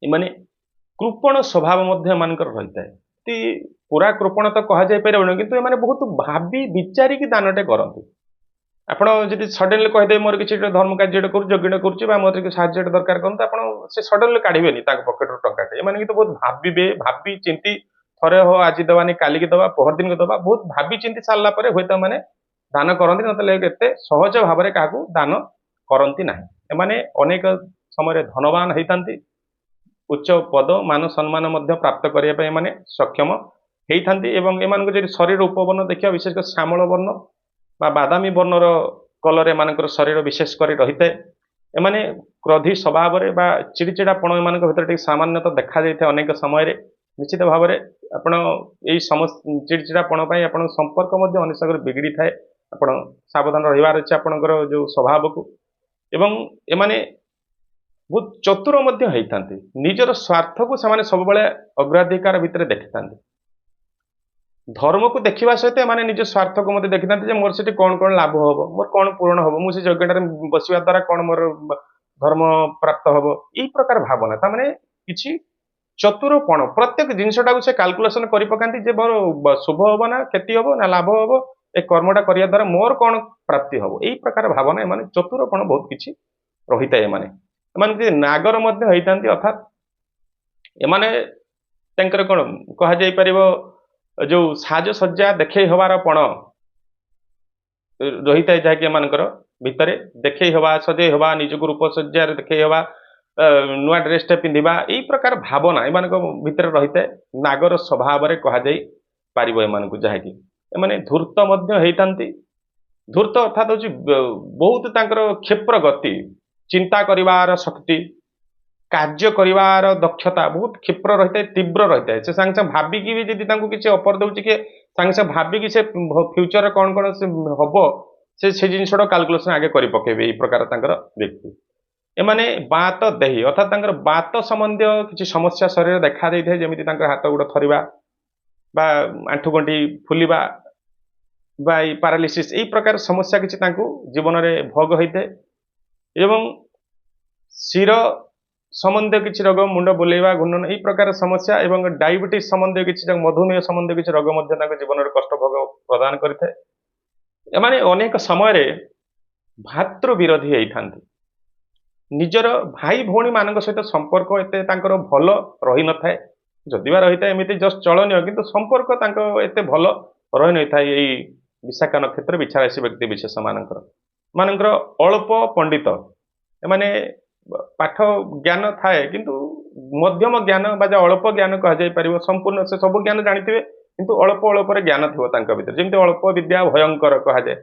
एमाने कृपण स्वभाव रही है पूरा कृपण तो कह जापर किंतु एमाने बहुत भावी विचारिकी दानटे करती आप सडनली कहीदे मोर किसी धर्म कार्य यज्ञ कर साहय दरकार करते आप सडनली काढ़े पकेट टाटे एम तो बहुत भावे भावी चिंती थे हो आज दबानी काली दबा पहर दिन को दबा बहुत भावी चिंती सारापर हूँ तो मैंने दान करती ना सहज भाव में क्या दान करती ना एमाने अनेक समय धनवान होती उच्च पद मान सम्मान प्राप्त करने सक्षम ହେଇଥାନ୍ତି ଏବଂ ଏମାନଙ୍କୁ ଯଦି ଶରୀର ଉପବର୍ଣ୍ଣ ଦେଖିବା ବିଶେଷ କରି ଶ୍ୟାମଳ ବର୍ଣ୍ଣ ବା ବାଦାମୀ ବର୍ଣ୍ଣର କଲର ଏମାନଙ୍କର ଶରୀର ବିଶେଷ କରି ରହିଥାଏ। ଏମାନେ କ୍ରୋଧୀ ସ୍ୱଭାବରେ ବା ଚିଡ଼ିଚିଡ଼ାପଣ ଏମାନଙ୍କ ଭିତରେ ଟିକେ ସାମାନ୍ୟତଃ ଦେଖାଯାଇଥାଏ ଅନେକ ସମୟରେ। ନିଶ୍ଚିତ ଭାବରେ ଆପଣ ଏଇ ଚିଡ଼ିଚିଡ଼ାପଣ ପାଇଁ ଆପଣଙ୍କ ସମ୍ପର୍କ ମଧ୍ୟ ଅନେକ ସମୟରେ ବିଗିଡ଼ିଥାଏ। ଆପଣ ସାବଧାନ ରହିବାର ଅଛି ଆପଣଙ୍କର ଯୋଉ ସ୍ୱଭାବକୁ। ଏବଂ ଏମାନେ ବହୁତ ଚତୁର ମଧ୍ୟ ହେଇଥାନ୍ତି। ନିଜର ସ୍ୱାର୍ଥକୁ ସେମାନେ ସବୁବେଳେ ଅଗ୍ରାଧିକାର ଭିତରେ ଦେଖିଥାନ୍ତି। ଧର୍ମକୁ ଦେଖିବା ସହିତ ଏମାନେ ନିଜ ସ୍ୱାର୍ଥକୁ ମଧ୍ୟ ଦେଖିଥାନ୍ତି ଯେ ମୋର ସେଠି କଣ କଣ ଲାଭ ହବ, ମୋର କଣ ପୂରଣ ହବ, ମୁଁ ସେ ଯଜ୍ଞଟାରେ ବସିବା ଦ୍ୱାରା କଣ ମୋର ଧର୍ମ ପ୍ରାପ୍ତ ହବ, ଏଇ ପ୍ରକାର ଭାବନା। ତାମାନେ କିଛି ଚତୁରପଣ ପ୍ରତ୍ୟେକ ଜିନିଷଟାକୁ ସେ କାଲକୁଲେସନ କରି ପକାନ୍ତି ଯେ ମୋର ଶୁଭ ହବ ନା କ୍ଷତି ହବ ନା ଲାଭ ହବ, ଏ କର୍ମଟା କରିବା ଦ୍ୱାରା ମୋର କଣ ପ୍ରାପ୍ତି ହବ, ଏଇ ପ୍ରକାର ଭାବନା ଏମାନେ ଚତୁରପଣ ବହୁତ କିଛି ରହିଥାଏ। ଏମାନେ ନାଗର ମଧ୍ୟ ହେଇଥାନ୍ତି, ଅର୍ଥାତ୍ ଏମାନେ ତାଙ୍କର କଣ କୁହାଯାଇପାରିବ ଯୋଉ ସାଜସଜ୍ଜା ଦେଖେଇ ହବାର ପଣ ରହିଥାଏ, ଯାହାକି ଏମାନଙ୍କର ଭିତରେ ଦେଖେଇ ହବା, ସଜେଇ ହବା, ନିଜକୁ ରୂପସଜ୍ଜାରେ ଦେଖେଇ ହବା, ନୂଆ ଡ୍ରେସଟେ ପିନ୍ଧିବା, ଏଇ ପ୍ରକାର ଭାବନା ଏମାନଙ୍କ ଭିତରେ ରହିଥାଏ। ନାଗର ସ୍ୱଭାବରେ କୁହାଯାଇ ପାରିବ ଏମାନଙ୍କୁ। ଯାହାକି ଏମାନେ ଧୂର୍ତ୍ତ ମଧ୍ୟ ହେଇଥାନ୍ତି। ଧୂର୍ତ୍ତ ଅର୍ଥାତ୍ ହଉଛି ବହୁତ ତାଙ୍କର କ୍ଷିପ୍ର ଗତି, ଚିନ୍ତା କରିବାର ଶକ୍ତି, କାର୍ଯ୍ୟ କରିବାର ଦକ୍ଷତା ବହୁତ କ୍ଷିପ୍ର ରହିଥାଏ, ତୀବ୍ର ରହିଥାଏ। ସେ ସାଙ୍ଗେ ସାଙ୍ଗେ ଭାବିକି ବି ଯଦି ତାଙ୍କୁ କିଛି ଅଫର ଦଉଛି କି ସାଙ୍ଗେ ସାଙ୍ଗେ ଭାବିକି ସେ ଫ୍ୟୁଚରରେ କଣ କଣ ସେ ହବ ସେ ଜିନିଷଟା କାଲକୁଲେସନ ଆଗେ କରି ପକେଇବେ, ଏଇ ପ୍ରକାର ତାଙ୍କର ବ୍ୟକ୍ତି। ଏମାନେ ବାତ ଦେହି ଅର୍ଥାତ୍ ତାଙ୍କର ବାତ ସମ୍ବନ୍ଧୀୟ କିଛି ସମସ୍ୟା ଶରୀରରେ ଦେଖା ଦେଇଥାଏ, ଯେମିତି ତାଙ୍କର ହାତ ଗୋଡ଼ ଥରିବା ବା ଆଣ୍ଠୁଗଣ୍ଠି ଫୁଲିବା ବା ଏଇ ପାରାଲିସିସ୍, ଏଇ ପ୍ରକାର ସମସ୍ୟା କିଛି ତାଙ୍କୁ ଜୀବନରେ ଭୋଗ ହେଇଥାଏ। ଏବଂ ଶିର ସମ୍ବନ୍ଧୀୟ କିଛି ରୋଗ, ମୁଣ୍ଡ ବୁଲେଇବା, ଘୂର୍ଣ୍ଣନ, ଏଇ ପ୍ରକାର ସମସ୍ୟା ଏବଂ ଡାଇବେଟିସ୍ ସମ୍ବନ୍ଧୀୟ କିଛି ମଧୁମେହ ସମ୍ବନ୍ଧୀୟ କିଛି ରୋଗ ମଧ୍ୟ ତାଙ୍କ ଜୀବନରେ କଷ୍ଟ ଭୋଗ ପ୍ରଦାନ କରିଥାଏ। ଏମାନେ ଅନେକ ସମୟରେ ଭାତୃ ବିରୋଧୀ ହେଇଥାନ୍ତି। ନିଜର ଭାଇ ଭଉଣୀ ମାନଙ୍କ ସହିତ ସମ୍ପର୍କ ଏତେ ତାଙ୍କର ଭଲ ରହିନଥାଏ, ଯଦି ବା ରହିଥାଏ ଏମିତି ଜଷ୍ଟ ଚଳନୀୟ, କିନ୍ତୁ ସମ୍ପର୍କ ତାଙ୍କ ଏତେ ଭଲ ରହିନଥାଏ। ଏଇ ବିଶାଖା ନକ୍ଷତ୍ର ବିଛା ରାଶି ବ୍ୟକ୍ତି ବିଶେଷ ମାନଙ୍କର ଅଳ୍ପ ପଣ୍ଡିତ, ଏମାନେ ପାଠ ଜ୍ଞାନ ଥାଏ କିନ୍ତୁ ମଧ୍ୟମ ଜ୍ଞାନ ବା ଅଳ୍ପ ଜ୍ଞାନ କୁହାଯାଇ ପାରିବ। ସମ୍ପୂର୍ଣ୍ଣ ସେ ସବୁ ଜ୍ଞାନ ଜାଣିଥିବେ କିନ୍ତୁ ଅଳ୍ପ ଅଳ୍ପରେ ଜ୍ଞାନ ଥିବ ତାଙ୍କ ଭିତରେ, ଯେମିତି ଅଳ୍ପ ବିଦ୍ୟା ଭୟଙ୍କର କୁହାଯାଏ,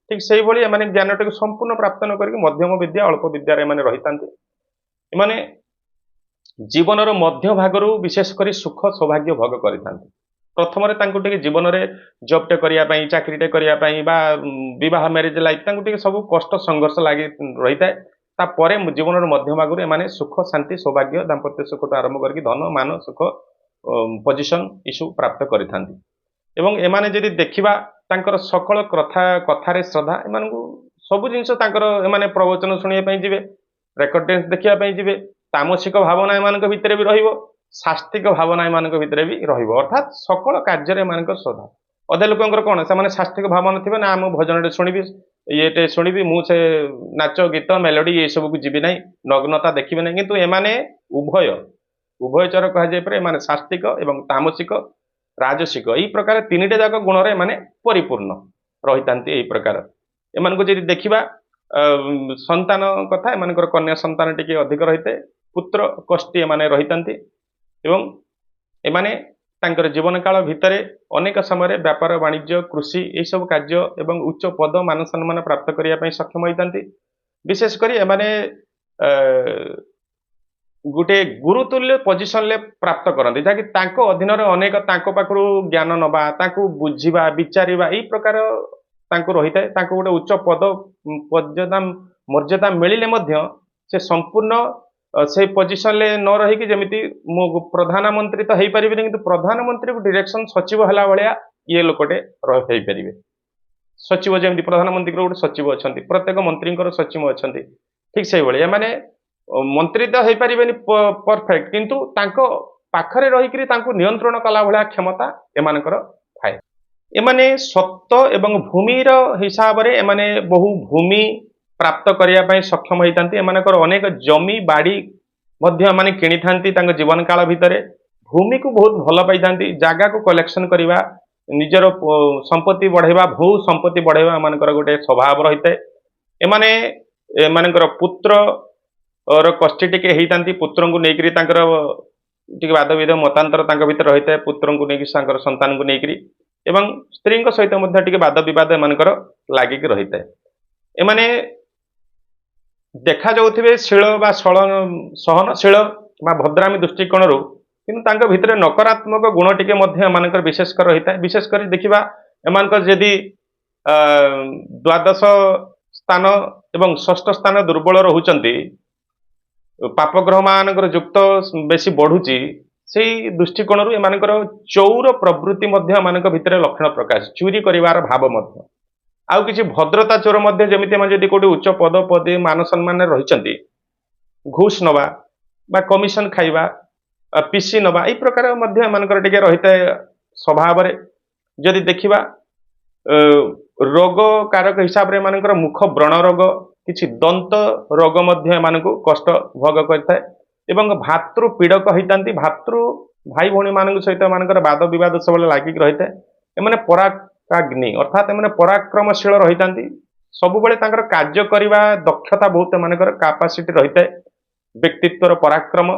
ଠିକ ସେଇଭଳି ଏମାନେ ଜ୍ଞାନଟାକୁ ସମ୍ପୂର୍ଣ୍ଣ ପ୍ରାପ୍ତ ନ କରିକି ମଧ୍ୟମ ବିଦ୍ୟା ଅଳ୍ପ ବିଦ୍ୟାରେ ଏମାନେ ରହିଥାନ୍ତି। ଏମାନେ ଜୀବନର ମଧ୍ୟ ଭାଗରୁ ବିଶେଷ କରି ସୁଖ ସୌଭାଗ୍ୟ ଭୋଗ କରିଥାନ୍ତି। ପ୍ରଥମରେ ତାଙ୍କୁ ଟିକେ ଜୀବନରେ ଜବଟେ କରିବା ପାଇଁ, ଚାକିରିଟେ କରିବା ପାଇଁ ବା ବିବାହ ମ୍ୟାରେଜ ଲାଇଫ ତାଙ୍କୁ ଟିକେ ସବୁ କଷ୍ଟ ସଂଘର୍ଷ ଲାଗି ରହିଥାଏ। ତାପରେ ଜୀବନର ମଧ୍ୟ ଭାଗରୁ ଏମାନେ ସୁଖ ଶାନ୍ତି ସୌଭାଗ୍ୟ ଦାମ୍ପତ୍ୟ ସୁଖଠୁ ଆରମ୍ଭ କରିକି ଧନ ମାନ ସୁଖ ପୋଜିସନ ଏସବୁ ପ୍ରାପ୍ତ କରିଥାନ୍ତି। ଏବଂ ଏମାନେ ଯଦି ଦେଖିବା ତାଙ୍କର ସକଳ କଥାରେ ଶ୍ରଦ୍ଧା, ଏମାନଙ୍କୁ ସବୁ ଜିନିଷ ତାଙ୍କର ଏମାନେ ପ୍ରବଚନ ଶୁଣିବା ପାଇଁ ଯିବେ, ରେକର୍ଡ ଡ୍ୟାନ୍ସ ଦେଖିବା ପାଇଁ ଯିବେ, ତାମସିକ ଭାବନା ଏମାନଙ୍କ ଭିତରେ ବି ରହିବ, ଶାସ୍ତିକ ଭାବନା ଏମାନଙ୍କ ଭିତରେ ବି ରହିବ, ଅର୍ଥାତ୍ ସକଳ କାର୍ଯ୍ୟରେ ଏମାନଙ୍କର ଶ୍ରଦ୍ଧା। ଅଧେ ଲୋକଙ୍କର କଣ, ସେମାନେ ଶାସ୍ତିକ ଭାବନା ଥିବେ ନା ମୁଁ ଭଜନଟେ ଶୁଣିବି, ଇଏଟେ ଶୁଣିବି, ମୁଁ ସେ ନାଚ ଗୀତ ମେଲୋଡି ଏସବୁକୁ ଯିବି ନାହିଁ, ନଗ୍ନତା ଦେଖିବି ନାହିଁ, କିନ୍ତୁ ଏମାନେ ଉଭୟଚର କୁହାଯାଇପାରେ। ଏମାନେ ଶାସ୍ତିକ ଏବଂ ତାମସିକ ରାଜସିକ ଏଇ ପ୍ରକାର ତିନିଟା ଯାକ ଗୁଣରେ ଏମାନେ ପରିପୂର୍ଣ୍ଣ ରହିଥାନ୍ତି। ଏଇ ପ୍ରକାର ଏମାନଙ୍କୁ ଯଦି ଦେଖିବା ସନ୍ତାନ କଥା, ଏମାନଙ୍କର କନ୍ୟା ସନ୍ତାନ ଟିକେ ଅଧିକ ରହିଥାଏ, ପୁତ୍ର କଷ୍ଟି ଏମାନେ ରହିଥାନ୍ତି। ଏବଂ ଏମାନେ ତାଙ୍କର ଜୀବନ କାଳ ଭିତରେ ଅନେକ ସମୟରେ ବ୍ୟାପାର ବାଣିଜ୍ୟ କୃଷି ଏହିସବୁ କାର୍ଯ୍ୟ ଏବଂ ଉଚ୍ଚ ପଦ ମାନ ସମ୍ମାନ ପ୍ରାପ୍ତ କରିବା ପାଇଁ ସକ୍ଷମ ହୋଇଥାନ୍ତି। ବିଶେଷ କରି ଏମାନେ ଗୋଟେ ଗୁରୁତୁଲ୍ୟ ପୋଜିସନରେ ପ୍ରାପ୍ତ କରନ୍ତି, ଯାହାକି ତାଙ୍କ ଅଧୀନରେ ଅନେକ ତାଙ୍କ ପାଖରୁ ଜ୍ଞାନ ନବା, ତାଙ୍କୁ ବୁଝିବା ବିଚାରିବା ଏଇ ପ୍ରକାର ତାଙ୍କୁ ରହିଥାଏ। ତାଙ୍କୁ ଗୋଟେ ଉଚ୍ଚ ପଦ ମର୍ଯ୍ୟାଦା ମିଳିଲେ ମଧ୍ୟ ସେ ସମ୍ପୂର୍ଣ୍ଣ ସେଇ ପୋଜିସନରେ ନ ରହିକି, ଯେମିତି ମୁଁ ପ୍ରଧାନମନ୍ତ୍ରୀ ତ ହେଇପାରିବିନି କିନ୍ତୁ ପ୍ରଧାନମନ୍ତ୍ରୀକୁ ଡିରେକ୍ସନ ସଚିବ ହେଲା ଭଳିଆ ଇଏ ଲୋକଟେ ହେଇପାରିବେ। ସଚିବ ଯେମିତି ପ୍ରଧାନମନ୍ତ୍ରୀଙ୍କର ଗୋଟେ ସଚିବ ଅଛନ୍ତି, ପ୍ରତ୍ୟେକ ମନ୍ତ୍ରୀଙ୍କର ସଚିବ ଅଛନ୍ତି, ଠିକ ସେଇଭଳି ଏମାନେ ମନ୍ତ୍ରୀ ତ ହେଇପାରିବେନି ପରଫେକ୍ଟ, କିନ୍ତୁ ତାଙ୍କ ପାଖରେ ରହିକରି ତାଙ୍କୁ ନିୟନ୍ତ୍ରଣ କଲା ଭଳିଆ କ୍ଷମତା ଏମାନଙ୍କର ଥାଏ। ଏମାନେ ସତ୍ତ ଏବଂ ଭୂମିର ହିସାବରେ ଏମାନେ ବହୁ ଭୂମି ପ୍ରାପ୍ତ କରିବା ପାଇଁ ସକ୍ଷମ ହେଇଥାନ୍ତି। ଏମାନଙ୍କର ଅନେକ ଜମି ବାଡ଼ି ମଧ୍ୟ ଏମାନେ କିଣିଥାନ୍ତି ତାଙ୍କ ଜୀବନ କାଳ ଭିତରେ। ଭୂମିକୁ ବହୁତ ଭଲ ପାଇଥାନ୍ତି, ଜାଗାକୁ କଲେକ୍ସନ କରିବା, ନିଜର ସମ୍ପତ୍ତି ବଢାଇବା, ଭୂ ସମ୍ପତ୍ତି ବଢାଇବା ଏମାନଙ୍କର ଗୋଟେ ସ୍ୱଭାବ ରହିଥାଏ। ଏମାନଙ୍କର ପୁତ୍ର କଷ୍ଟି ଟିକେ ହେଇଥାନ୍ତି, ପୁତ୍ରଙ୍କୁ ନେଇକରି ତାଙ୍କର ଟିକେ ବାଦ ବିବାଦ ମତାନ୍ତର ତାଙ୍କ ଭିତରେ ରହିଥାଏ ପୁତ୍ରଙ୍କୁ ନେଇକି ତାଙ୍କର ସନ୍ତାନଙ୍କୁ ନେଇକରି ଏବଂ ସ୍ତ୍ରୀଙ୍କ ସହିତ ମଧ୍ୟ ଟିକେ ବାଦ ବିବାଦ ଏମାନଙ୍କର ଲାଗିକି ରହିଥାଏ। ଏମାନେ ଦେଖାଯାଉଥିବେ ଶୀଳ ବା ସହନଶୀଳ ବା ଭଦ୍ରାମୀ ଦୃଷ୍ଟିକୋଣରୁ କିନ୍ତୁ ତାଙ୍କ ଭିତରେ ନକାରାତ୍ମକ ଗୁଣ ଟିକେ ମଧ୍ୟ ଏମାନଙ୍କର ବିଶେଷ କରି ରହିଥାଏ। ବିଶେଷ କରି ଦେଖିବା ଏମାନଙ୍କର ଯଦି ଦ୍ୱାଦଶ ସ୍ଥାନ ଏବଂ ଷଷ୍ଠ ସ୍ଥାନ ଦୁର୍ବଳ ରହୁଛନ୍ତି, ପାପ ଗ୍ରହ ମାନଙ୍କର ଯୁକ୍ତ ବେଶୀ ବଢୁଛି, ସେଇ ଦୃଷ୍ଟିକୋଣରୁ ଏମାନଙ୍କର ଚୌର ପ୍ରବୃତ୍ତି ମଧ୍ୟ ଏମାନଙ୍କ ଭିତରେ ଲକ୍ଷଣ ପ୍ରକାଶ, ଚୋରି କରିବାର ଭାବ ମଧ୍ୟ। ଆଉ କିଛି ଭଦ୍ରତା ଚୋର ମଧ୍ୟ, ଯେମିତି ଆମେ ଯଦି କୋଉଠି ଉଚ୍ଚ ପଦ ପଦୀ ମାନ ସମ୍ମାନରେ ରହିଛନ୍ତି, ଘୁଷ ନବା ବା କମିଶନ ଖାଇବା, ପିସି ନବା, ଏଇ ପ୍ରକାର ମଧ୍ୟ ଏମାନଙ୍କର ଟିକେ ରହିଥାଏ ସ୍ୱଭାବରେ। ଯଦି ଦେଖିବା ରୋଗ କାରକ ହିସାବରେ ଏମାନଙ୍କର ମୁଖ ବ୍ରଣ ରୋଗ, କିଛି ଦନ୍ତ ରୋଗ ମଧ୍ୟ ଏମାନଙ୍କୁ କଷ୍ଟ ଭୋଗ କରିଥାଏ ଏବଂ ଭାତୃ ପୀଡ଼କ ହେଇଥାନ୍ତି। ଭାତୃ ଭାଇ ଭଉଣୀ ମାନଙ୍କ ସହିତ ଏମାନଙ୍କର ବାଦ ବିବାଦ ସବୁବେଳେ ଲାଗିକି ରହିଥାଏ। ଏମାନେ ପରାକାଗ୍ନି ଅର୍ଥାତ୍ ଏମାନେ ପରାକ୍ରମଶୀଳ ରହିଥାନ୍ତି। ସବୁବେଳେ ତାଙ୍କର କାର୍ଯ୍ୟ କରିବା ଦକ୍ଷତା ବହୁତ ଏମାନଙ୍କର କାପାସିଟି ରହିଥାଏ, ବ୍ୟକ୍ତିତ୍ୱର ପରାକ୍ରମ।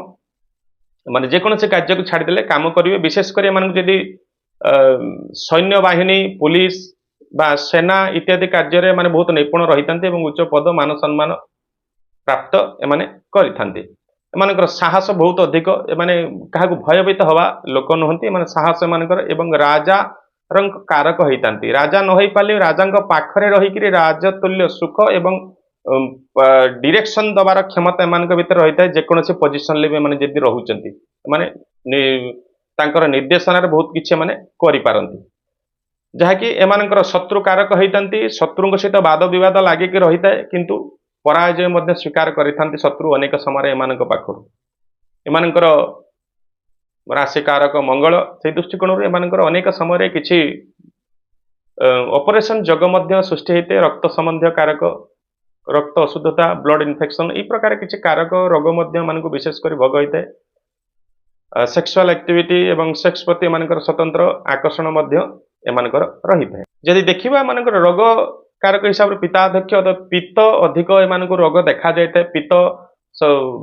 ମାନେ ଯେକୌଣସି କାର୍ଯ୍ୟକୁ ଛାଡ଼ିଦେଲେ କାମ କରିବେ। ବିଶେଷ କରି ଏମାନଙ୍କୁ ଯଦି ସୈନ୍ୟ ବାହିନୀ, ପୁଲିସ ବା ସେନା ଇତ୍ୟାଦି କାର୍ଯ୍ୟରେ ଏମାନେ ବହୁତ ନିପୁଣ ରହିଥାନ୍ତି ଏବଂ ଉଚ୍ଚ ପଦ ମାନ ସମ୍ମାନ ପ୍ରାପ୍ତ ଏମାନେ କରିଥାନ୍ତି। ଏମାନଙ୍କର ସାହସ ବହୁତ ଅଧିକ, ଏମାନେ କାହାକୁ ଭୟଭୀତ ହବା ଲୋକ ନୁହନ୍ତି, ଏମାନେ ସାହସ ଏମାନଙ୍କର ଏବଂ ରାଜା କାରକ ହେଇଥାନ୍ତି। ରାଜା ନ ହେଇପାରିଲେ ରାଜାଙ୍କ ପାଖରେ ରହିକିରି ରାଜତୁଲ୍ୟ ସୁଖ ଏବଂ ଡିରେକ୍ସନ ଦବାର କ୍ଷମତା ଏମାନଙ୍କ ଭିତରେ ରହିଥାଏ। ଯେକୌଣସି ପୋଜିସନରେ ବି ଏମାନେ ଯଦି ରହୁଛନ୍ତି, ଏମାନେ ତାଙ୍କର ନିର୍ଦ୍ଦେଶନାରେ ବହୁତ କିଛି ଏମାନେ କରିପାରନ୍ତି, ଯାହାକି ଏମାନଙ୍କର ଶତ୍ରୁ କାରକ ହେଇଥାନ୍ତି। ଶତ୍ରୁଙ୍କ ସହିତ ବାଦ ବିବାଦ ଲାଗିକି ରହିଥାଏ, କିନ୍ତୁ ପରାଜୟ ମଧ୍ୟ ସ୍ୱୀକାର କରିଥାନ୍ତି ଶତ୍ରୁ ଅନେକ ସମୟରେ ଏମାନଙ୍କ ପାଖରୁ। ଏମାନଙ୍କର ରାଶି କାରକ ମଙ୍ଗଳ, ସେଇ ଦୃଷ୍ଟିକୋଣରୁ ଏମାନଙ୍କର ଅନେକ ସମୟରେ କିଛି ଅପରେସନ ଯୋଗ ମଧ୍ୟ ସୃଷ୍ଟି ହେଇଥାଏ। ରକ୍ତ ସମ୍ବନ୍ଧୀୟ କାରକ, ରକ୍ତ ଅଶୁଦ୍ଧତା, ବ୍ଲଡ ଇନଫେକ୍ସନ, ଏଇ ପ୍ରକାର କିଛି କାରକ ରୋଗ ମଧ୍ୟ ଏମାନଙ୍କୁ ବିଶେଷ କରି ଭୋଗ ହେଇଥାଏ। ସେକ୍ସୁଆଲ ଆକ୍ଟିଭିଟି ଏବଂ ସେକ୍ସ ପ୍ରତି ଏମାନଙ୍କର ସ୍ୱତନ୍ତ୍ର ଆକର୍ଷଣ ମଧ୍ୟ ଏମାନଙ୍କର ରହିଥାଏ। ଯଦି ଦେଖିବା ଏମାନଙ୍କର ରୋଗ କାରକ ହିସାବରେ ପିତ୍ତାଧ୍ୟକ୍ଷ, ପିତ୍ତ ଅଧିକ ଏମାନଙ୍କୁ ରୋଗ ଦେଖାଯାଇଥାଏ। ପିତ୍ତ,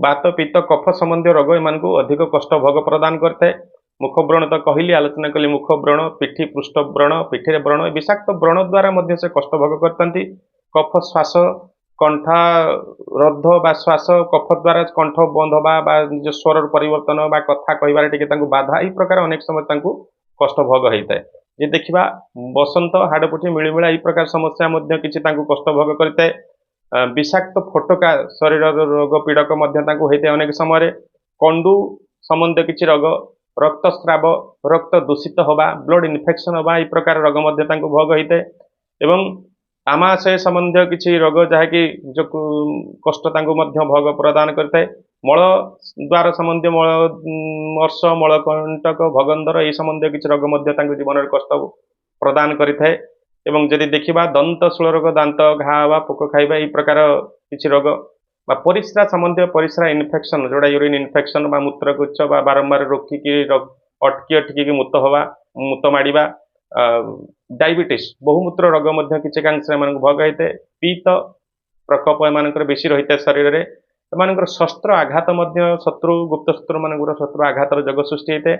ବାତ, ପିତ୍ତ, କଫ ସମ୍ବନ୍ଧୀୟ ରୋଗ ଏମାନଙ୍କୁ ଅଧିକ କଷ୍ଟ ଭୋଗ ପ୍ରଦାନ କରିଥାଏ। ମୁଖ ବ୍ରଣ ତ କହିଲି, ଆଲୋଚନା କଲି ମୁଖ ବ୍ରଣ, ପିଠି ପୃଷ୍ଠ ବ୍ରଣ, ପିଠିରେ ବ୍ରଣ, ବିଷାକ୍ତ ବ୍ରଣ ଦ୍ୱାରା ମଧ୍ୟ ସେ କଷ୍ଟ ଭୋଗ କରିଥାନ୍ତି। କଫ, ଶ୍ୱାସ, କଣ୍ଠା ରଦ୍ଧ ବା ଶ୍ୱାସ କଫ ଦ୍ୱାରା କଣ୍ଠ ବନ୍ଦ ହବା ବା ନିଜ ସ୍ୱରର ପରିବର୍ତ୍ତନ ବା କଥା କହିବାରେ ଟିକେ ତାଙ୍କୁ ବାଧା, ଏଇ ପ୍ରକାର ଅନେକ ସମୟ ତାଙ୍କୁ କଷ୍ଟ ଭୋଗ ହେଇଥାଏ। ଯେ ଦେଖିବା ବସନ୍ତ, ହାଡ଼ପୁଟି, ମିଳିମିଳା, ଏଇ ପ୍ରକାର ସମସ୍ୟା ମଧ୍ୟ କିଛି ତାଙ୍କୁ କଷ୍ଟ ଭୋଗ କରିଥାଏ। ବିଷାକ୍ତ ଫୋଟକା ଶରୀରର ରୋଗ ପୀଡ଼କ ମଧ୍ୟ ତାଙ୍କୁ ହୋଇଥାଏ ଅନେକ ସମୟରେ। କଣ୍ଡୁ ସମ୍ବନ୍ଧୀୟ କିଛି ରୋଗ, ରକ୍ତସ୍ରାବ, ରକ୍ତ ଦୂଷିତ ହେବା, ବ୍ଲଡ ଇନଫେକ୍ସନ ହେବା, ଏଇ ପ୍ରକାର ରୋଗ ମଧ୍ୟ ତାଙ୍କୁ ଭୋଗ ହେଇଥାଏ। ଏବଂ ଆମାଶୟ ସମ୍ବନ୍ଧୀୟ କିଛି ରୋଗ, ଯାହାକି କଷ୍ଟ ତାଙ୍କୁ ମଧ୍ୟ ଭୋଗ ପ୍ରଦାନ କରିଥାଏ। ମଳ ଦ୍ୱାର ସମ୍ବନ୍ଧୀୟ ମର୍ଷ, ମଳକଣ୍ଟକ, ଭଗନ୍ଦର, ଏହି ସମ୍ବନ୍ଧୀୟ କିଛି ରୋଗ ମଧ୍ୟ ତାଙ୍କ ଜୀବନରେ କଷ୍ଟ ପ୍ରଦାନ କରିଥାଏ। ଏବଂ ଯଦି ଦେଖିବା ଦନ୍ତଶୂଳ ରୋଗ, ଦାନ୍ତ ଘା ହେବା, ପୋକ ଖାଇବା, ଏଇ ପ୍ରକାର କିଛି ରୋଗ ବା ପରିସ୍ରା ସମ୍ବନ୍ଧୀୟ ପରିସ୍ରା ଇନଫେକ୍ସନ, ଯୋଉଟା ୟୁରିନ୍ ଇନଫେକ୍ସନ ବା ମୂତ୍ରଗୁଚ୍ଛ ବା ବାରମ୍ବାର ରୋକିକି ଅଟକି ଅଟକିକି ମୁତ ହେବା, ମୁତ ମାଡ଼ିବା, ଡାଇବେଟିସ୍, ବହୁମୂତ୍ର ରୋଗ ମଧ୍ୟ କିଛି କାଂଶରେ ଏମାନଙ୍କୁ ଭୋଗ ହେଇଥାଏ। ପିତ୍ତ ପ୍ରକୋପ ଏମାନଙ୍କର ବେଶୀ ରହିଥାଏ ଶରୀରରେ। ଏମାନଙ୍କର ଶସ୍ତ୍ର ଆଘାତ ମଧ୍ୟ, ଶତ୍ରୁ ଗୁପ୍ତ ଶତ୍ରୁ ମାନଙ୍କର ଶତ୍ରୁ ଆଘାତର ଯୋଗ ସୃଷ୍ଟି ହେଇଥାଏ।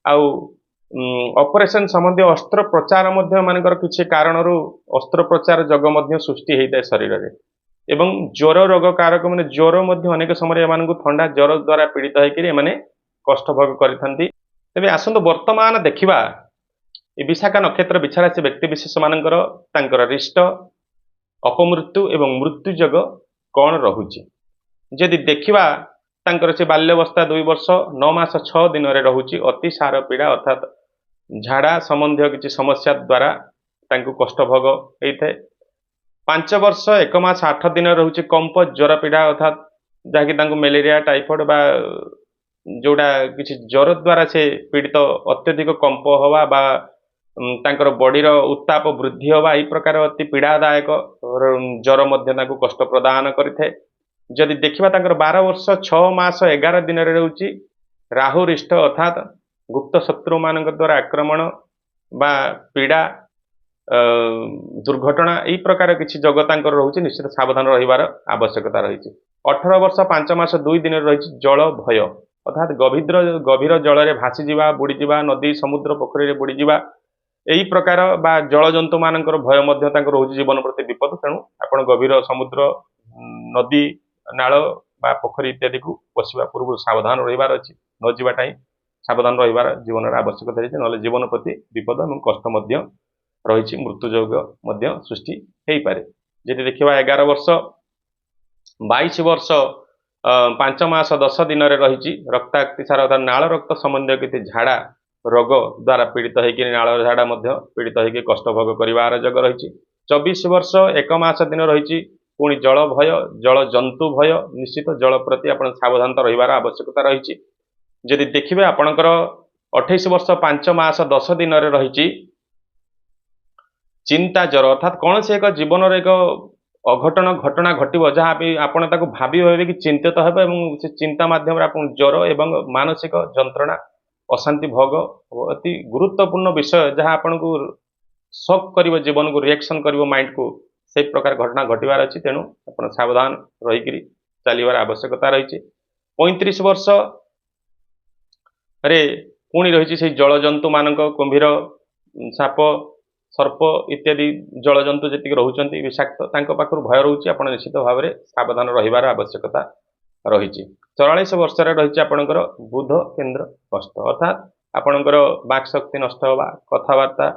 ଆଉ ଅପରେସନ ସମ୍ବନ୍ଧୀୟ ଅସ୍ତ୍ରୋପଚାର ମଧ୍ୟ ଏମାନଙ୍କର କିଛି କାରଣରୁ ଅସ୍ତ୍ରୋପଚାର ଯୋଗ ମଧ୍ୟ ସୃଷ୍ଟି ହେଇଥାଏ ଶରୀରରେ। ଏବଂ ଜ୍ୱର ରୋଗ କାରକ, ମାନେ ଜ୍ୱର ମଧ୍ୟ ଅନେକ ସମୟରେ ଏମାନଙ୍କୁ ଥଣ୍ଡା ଜ୍ୱର ଦ୍ୱାରା ପୀଡ଼ିତ ହେଇକରି ଏମାନେ କଷ୍ଟ ଭୋଗ କରିଥାନ୍ତି। ତେବେ ଆସନ୍ତୁ ବର୍ତ୍ତମାନ ଦେଖିବା ଏ ବିଶାଖା ନକ୍ଷତ୍ର ବିଛାରାଶି ବ୍ୟକ୍ତି ବିଶେଷ ମାନଙ୍କର ତାଙ୍କର ରିଷ୍ଟ, ଅପମୃତ୍ୟୁ ଏବଂ ମୃତ୍ୟୁ ଯୋଗ କ'ଣ ରହୁଛି। ଯଦି ଦେଖିବା ତାଙ୍କର ସେ ବାଲ୍ୟାବସ୍ଥା 2 ବର୍ଷ 9 ମାସ 6 ଦିନରେ ରହୁଛି ଅତିସାର ପୀଡ଼ା, ଅର୍ଥାତ୍ ଝାଡ଼ା ସମ୍ବନ୍ଧୀୟ କିଛି ସମସ୍ୟା ଦ୍ୱାରା ତାଙ୍କୁ କଷ୍ଟ ଭୋଗ ହେଇଥାଏ। 5 ବର୍ଷ 1 ମାସ 8 ଦିନ ରହୁଛି କମ୍ପ ଜ୍ୱର ପୀଡ଼ା, ଅର୍ଥାତ୍ ଯାହାକି ତାଙ୍କୁ ମ୍ୟାଲେରିଆ, ଟାଇଫଏଡ୍ ବା ଯୋଉଟା କିଛି ଜ୍ୱର ଦ୍ୱାରା ସେ ପୀଡ଼ିତ, ଅତ୍ୟଧିକ କମ୍ପ ହେବା ବା ତାଙ୍କର ବଡିର ଉତ୍ତାପ ବୃଦ୍ଧି ହେବା, ଏଇ ପ୍ରକାର ଅତି ପୀଡ଼ାଦାୟକ ଜ୍ୱର ମଧ୍ୟ ତାଙ୍କୁ କଷ୍ଟ ପ୍ରଦାନ କରିଥାଏ। ଯଦି ଦେଖିବା ତାଙ୍କର 12 ବର୍ଷ 6 ମାସ 11 ଦିନରେ ରହୁଛି ରାହୁ ରିଷ୍ଟ, ଅର୍ଥାତ୍ ଗୁପ୍ତ ଶତ୍ରୁ ମାନଙ୍କ ଦ୍ୱାରା ଆକ୍ରମଣ ବା ପୀଡ଼ା, ଦୁର୍ଘଟଣା, ଏଇ ପ୍ରକାର କିଛି ଯୋଗ ତାଙ୍କର ରହୁଛି। ନିଶ୍ଚିତ ସାବଧାନ ରହିବାର ଆବଶ୍ୟକତା ରହିଛି। 18 ବର୍ଷ 5 ମାସ 2 ଦିନରେ ରହିଛି ଜଳ ଭୟ, अर्थात गभीर जल भासी जावा बुड़ीजा नदी समुद्र पोखरी बुड़ीजा यही प्रकार बा जल जंतु मानकर भय रोचे जीवन प्रति विपद। तेणु आपण गभीर समुद्र नदी नाल बा पोखरी इत्यादि को पशिवा पूर्व सावधान रहिबार अछि न जीवाटा ही सावधान रहिबार जीवन आवश्यकता रही ना जीवन प्रति विपद और कष्ट रही मृत्युजोग सृष्टि हो पारे। जदि देखा 11 वर्ष 22 वर्ष 5 मास 10 दिन रही रक्ताक्तिसार अर्थात नाल रक्त संबंधी किसी झाड़ा रोग द्वारा पीड़ित होकर नाल झाड़ा पीड़ित होकर कष्ट भोग कर जग रही। 24 वर्ष 1 मास दिन रही पुणी जल भय जल जंतु भय निश्चित जल प्रति आप सावधानता रहिबार आवश्यकता रही। जदि देखिए आपणकर 28 वर्ष 5 मास 10 दिन रही चिंता ज्वर अर्थात कौन से एक जीवन एक अघटन घटना घटव जहाँ भी आपण भावी भावे कि चिंतित हेबे एवं से चिंता माध्यम आप ज्वर एवं मानसिक जंत्रणा अशांति भोग अति गुरुत्वपूर्ण विषय जहाँ आपन को शॉक करिवो जीवन को रिएक्शन करिवो माइंड को से प्रकार घटना घटवार अच्छी। तेणु आप सावधान रही चलवार आवश्यकता रही। 35 वर्ष रे पुणी रही से जलजंतु मान कुंभीर साप सर्प इत्यादि जलजंतु जी रोचे विषाक्त पाखर भय रोचे आप निश्चित भाव में सावधान रहिबार आवश्यकता रही। 44 वर्ष रही आपणकर बुध केन्द्र कष्ट अर्थात आपणकर वाक् शक्ति नष्ट हवा कथबार्ता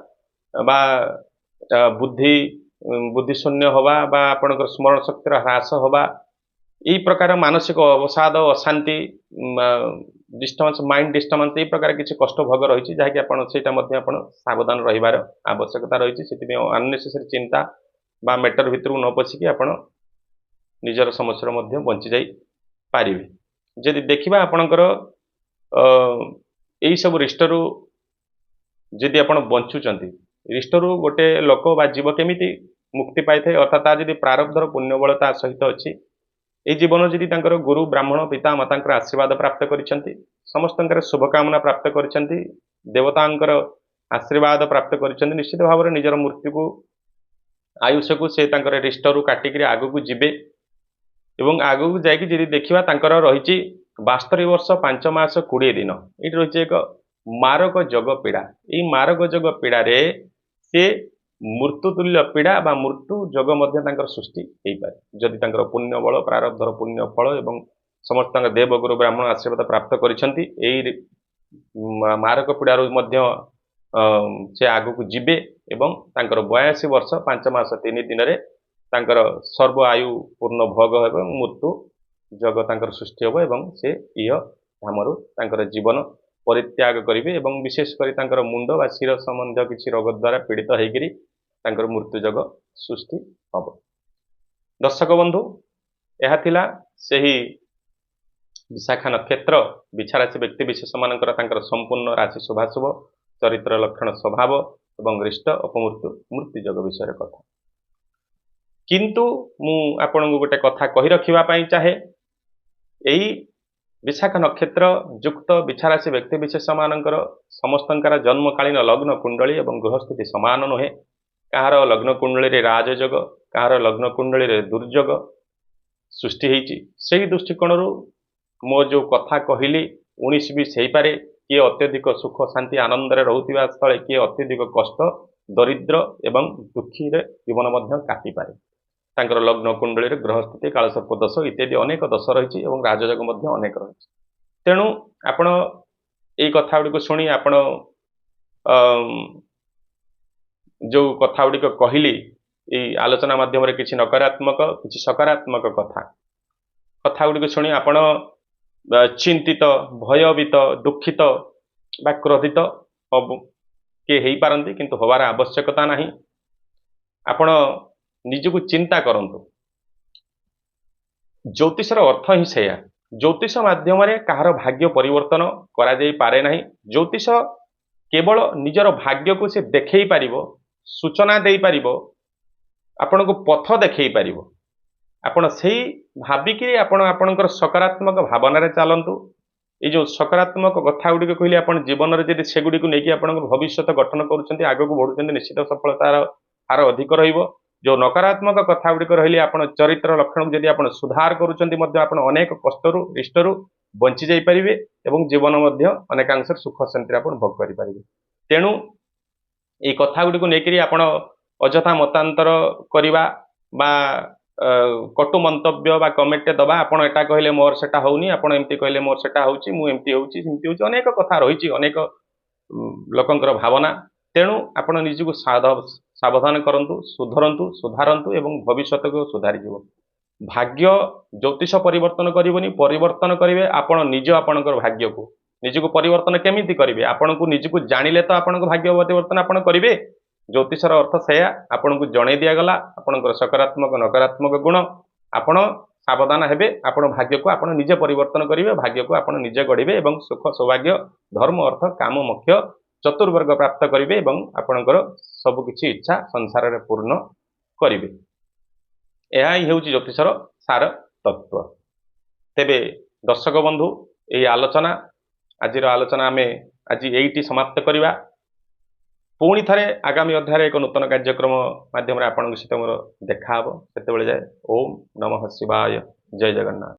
बा बुद्धि शून्य हवा बा आपणकर स्मरण शक्तिर ह्रास हवा यही प्रकार मानसिक अवसाद अशांति डिस्टर्बेंस माइंड डिस्टर्बेंस यही प्रकार किसी कष्ट भोग रही जहाँकि आप सावधान रहिबार आवश्यकता रही। से अननेसेसरी चिंता बा मैटर भितर न पशिकी आप निजर समस्या बंची जाई पारे। जदि देखा आपणकर यही सब रिष्टरू जदि आप बंचुंट रिष्टरू गोटे लोक बा जीव केमिति मुक्ति पाई थे अर्थात जदि प्रारब्धर पुण्यबल ता सहित अच्छी ये जीवन जदि गुरु ब्राह्मण पिता माता आशीर्वाद प्राप्त करिसेंती समस्त शुभकामना प्राप्त करिसेंती देवतांकर आशीर्वाद प्राप्त करिसेंती निश्चित भाव में निजर मृत्यु को आयुष को से रिष्टरू काटिक आग को जीवे एवं आग को जाकि जदि देखा रही 72 वर्ष 5 मास 20 दिन ये रही एक मारक जग पीड़ा ये मारक जग पीड़ा रे से मृत्युतुल्य पीड़ा बा मृत्यु जग सृष्टि हो पाए जदि पुण्य बल प्रारब्धर पुण्य फल एवं समस्त देवगुरु ब्राह्मण आशीर्वाद प्राप्त करिसेंती एई मारक पीड़ा से आग को जीवे एवं 82 वर्ष 5 मास 3 दिन सर्व आयु पूर्ण भोग एवं मृत्यु जग सृष्टि हम एवं से इह धामर जीवन परित्याग करेंगे एवं विशेषकर मुंड बा शिर संबंध किसी रोग द्वारा पीड़ित होकर मृत्यु जग सृष्टि हम। दर्शक बंधु यह थिला सही विशाखा नक्षत्र बिछाराशि व्यक्ति विशेष मानकर संपूर्ण राशि शुभाशुभ चरित्र लक्षण स्वभाव एवं रिष्ट अपमृत्यु मृत्यु जग विषय कथा किंतु मु आपन गोटे कथा कही रखिबा चाहे यही विशाखा नक्षत्र युक्त बिछाराशि व्यक्ति विशेष मानकर समस्तंकर जन्मकालीन लग्न कुंडली एवं गृहस्थिति समान नुहे कहार लग्न कुंडली राजयोग कहार लग्न कुंडली दुर्योग सृष्टि होती से दृष्टिकोण मो जो कथा कहली 19 भी सही पारे किए अत्यधिक सुख शांति आनंद रोकवा स्थले किए अत्यधिक कष्ट दरिद्र एवं दुखी जीवन काटि पारे तांकर लग्न कुंडली ग्रहस्थिति कालसर्प दोष इत्यादि अनेक दोष रही राजयोग अनेक रही तेणु आपण यही कथा गुड़िक शुणी आपण जो कथा गुड़िक कहली आलोचना माध्यम किसी नकारात्मक किसी सकारात्मक कथा कथा गुड़िक शुणी आपण चिंतित भयभीत दुखित बा क्रोधित किए हो पारती किंतु हबार आवश्यकता नहीं आपण निजको चिंता करंतु ज्योतिषर अर्थ ही से ज्योतिष माध्यम कहार भाग्य परिवर्तन करा जाई पारे नहीं ज्योतिष केवल निजर भाग्य को से देखई पारिबो सूचना दे पारिबो आपण को पथ देखई पारिबो आपण सही भाविकी आपण आपणकर सकारात्मक भावना चलतु ये जो सकारात्मक कथा गुड़िक कहले आपण जीवन में जब से गुड़ी नहीं कि भविष्य गठन करुँच आग को बढ़ुं निश्चित सफलतार हार अधिक रहिबो जो नकारात्मक कथा गुड़िक रही आप चरित्र लक्षण जदि आप सुधार करुँच अनेक कष्टरू इष्टरू ବଞ୍ଚି ଯାଇପାରିବେ ଏବଂ ଜୀବନ ମଧ୍ୟ ଅନେକାଂଶରେ ସୁଖ ଶାନ୍ତିରେ ଆପଣ ଭୋଗ କରିପାରିବେ। ତେଣୁ ଏଇ କଥା ଗୁଡ଼ିକୁ ନେଇକରି ଆପଣ ଅଯଥା ମତାନ୍ତର କରିବା ବା କଟୁ ମନ୍ତବ୍ୟ ବା କମେଣ୍ଟରେ ଦବା, ଆପଣ ଏଟା କହିଲେ ମୋର ସେଟା ହଉନି, ଆପଣ ଏମିତି କହିଲେ ମୋର ସେଟା ହଉଛି, ମୁଁ ଏମିତି ହଉଛି ସେମିତି ହଉଛି, ଅନେକ କଥା ରହିଛି, ଅନେକ ଲୋକଙ୍କର ଭାବନା। ତେଣୁ ଆପଣ ନିଜକୁ ସାବଧାନ କରନ୍ତୁ, ସୁଧାରନ୍ତୁ ଏବଂ ଭବିଷ୍ୟତକୁ ସୁଧାରିଯିବ। ଭାଗ୍ୟ ଜ୍ୟୋତିଷ ପରିବର୍ତ୍ତନ କରିବନି, ପରିବର୍ତ୍ତନ କରିବେ ଆପଣ ନିଜ ଆପଣଙ୍କର ଭାଗ୍ୟକୁ। ନିଜକୁ ପରିବର୍ତ୍ତନ କେମିତି କରିବେ? ଆପଣଙ୍କୁ ନିଜକୁ ଜାଣିଲେ ତ ଆପଣଙ୍କ ଭାଗ୍ୟ ପରିବର୍ତ୍ତନ ଆପଣ କରିବେ। ଜ୍ୟୋତିଷର ଅର୍ଥ ସେୟା, ଆପଣଙ୍କୁ ଜଣେଇ ଦିଆଗଲା ଆପଣଙ୍କର ସକାରାତ୍ମକ ନକାରାତ୍ମକ ଗୁଣ। ଆପଣ ସାବଧାନ ହେବେ, ଆପଣ ଭାଗ୍ୟକୁ ଆପଣ ନିଜେ ପରିବର୍ତ୍ତନ କରିବେ, ଭାଗ୍ୟକୁ ଆପଣ ନିଜେ ଗଢ଼ିବେ ଏବଂ ସୁଖ ସୌଭାଗ୍ୟ ଧର୍ମ ଅର୍ଥ କାମ ମୋକ୍ଷ ଚତୁର୍ବର୍ଗ ପ୍ରାପ୍ତ କରିବେ ଏବଂ ଆପଣଙ୍କର ସବୁ କିଛି ଇଚ୍ଛା ସଂସାରରେ ପୂର୍ଣ୍ଣ କରିବେ। ଏହା ହିଁ ହେଉଛି ଜ୍ୟୋତିଷର ସାର ତତ୍ତ୍ୱ। ତେବେ ଦର୍ଶକ ବନ୍ଧୁ, ଏହି ଆଜିର ଆଲୋଚନା ଆମେ ଆଜି ଏଇଠି ସମାପ୍ତ କରିବା। ପୁଣି ଥରେ ଆଗାମୀ ଅଧ୍ୟାୟରେ ଏକ ନୂତନ କାର୍ଯ୍ୟକ୍ରମ ମାଧ୍ୟମରେ ଆପଣଙ୍କ ସହିତ ମୋର ଦେଖା ହେବ। ସେତେବେଳେ ଯାଏ ଓମ୍ ନମଃ ଶିବାୟ, ଜୟ ଜଗନ୍ନାଥ।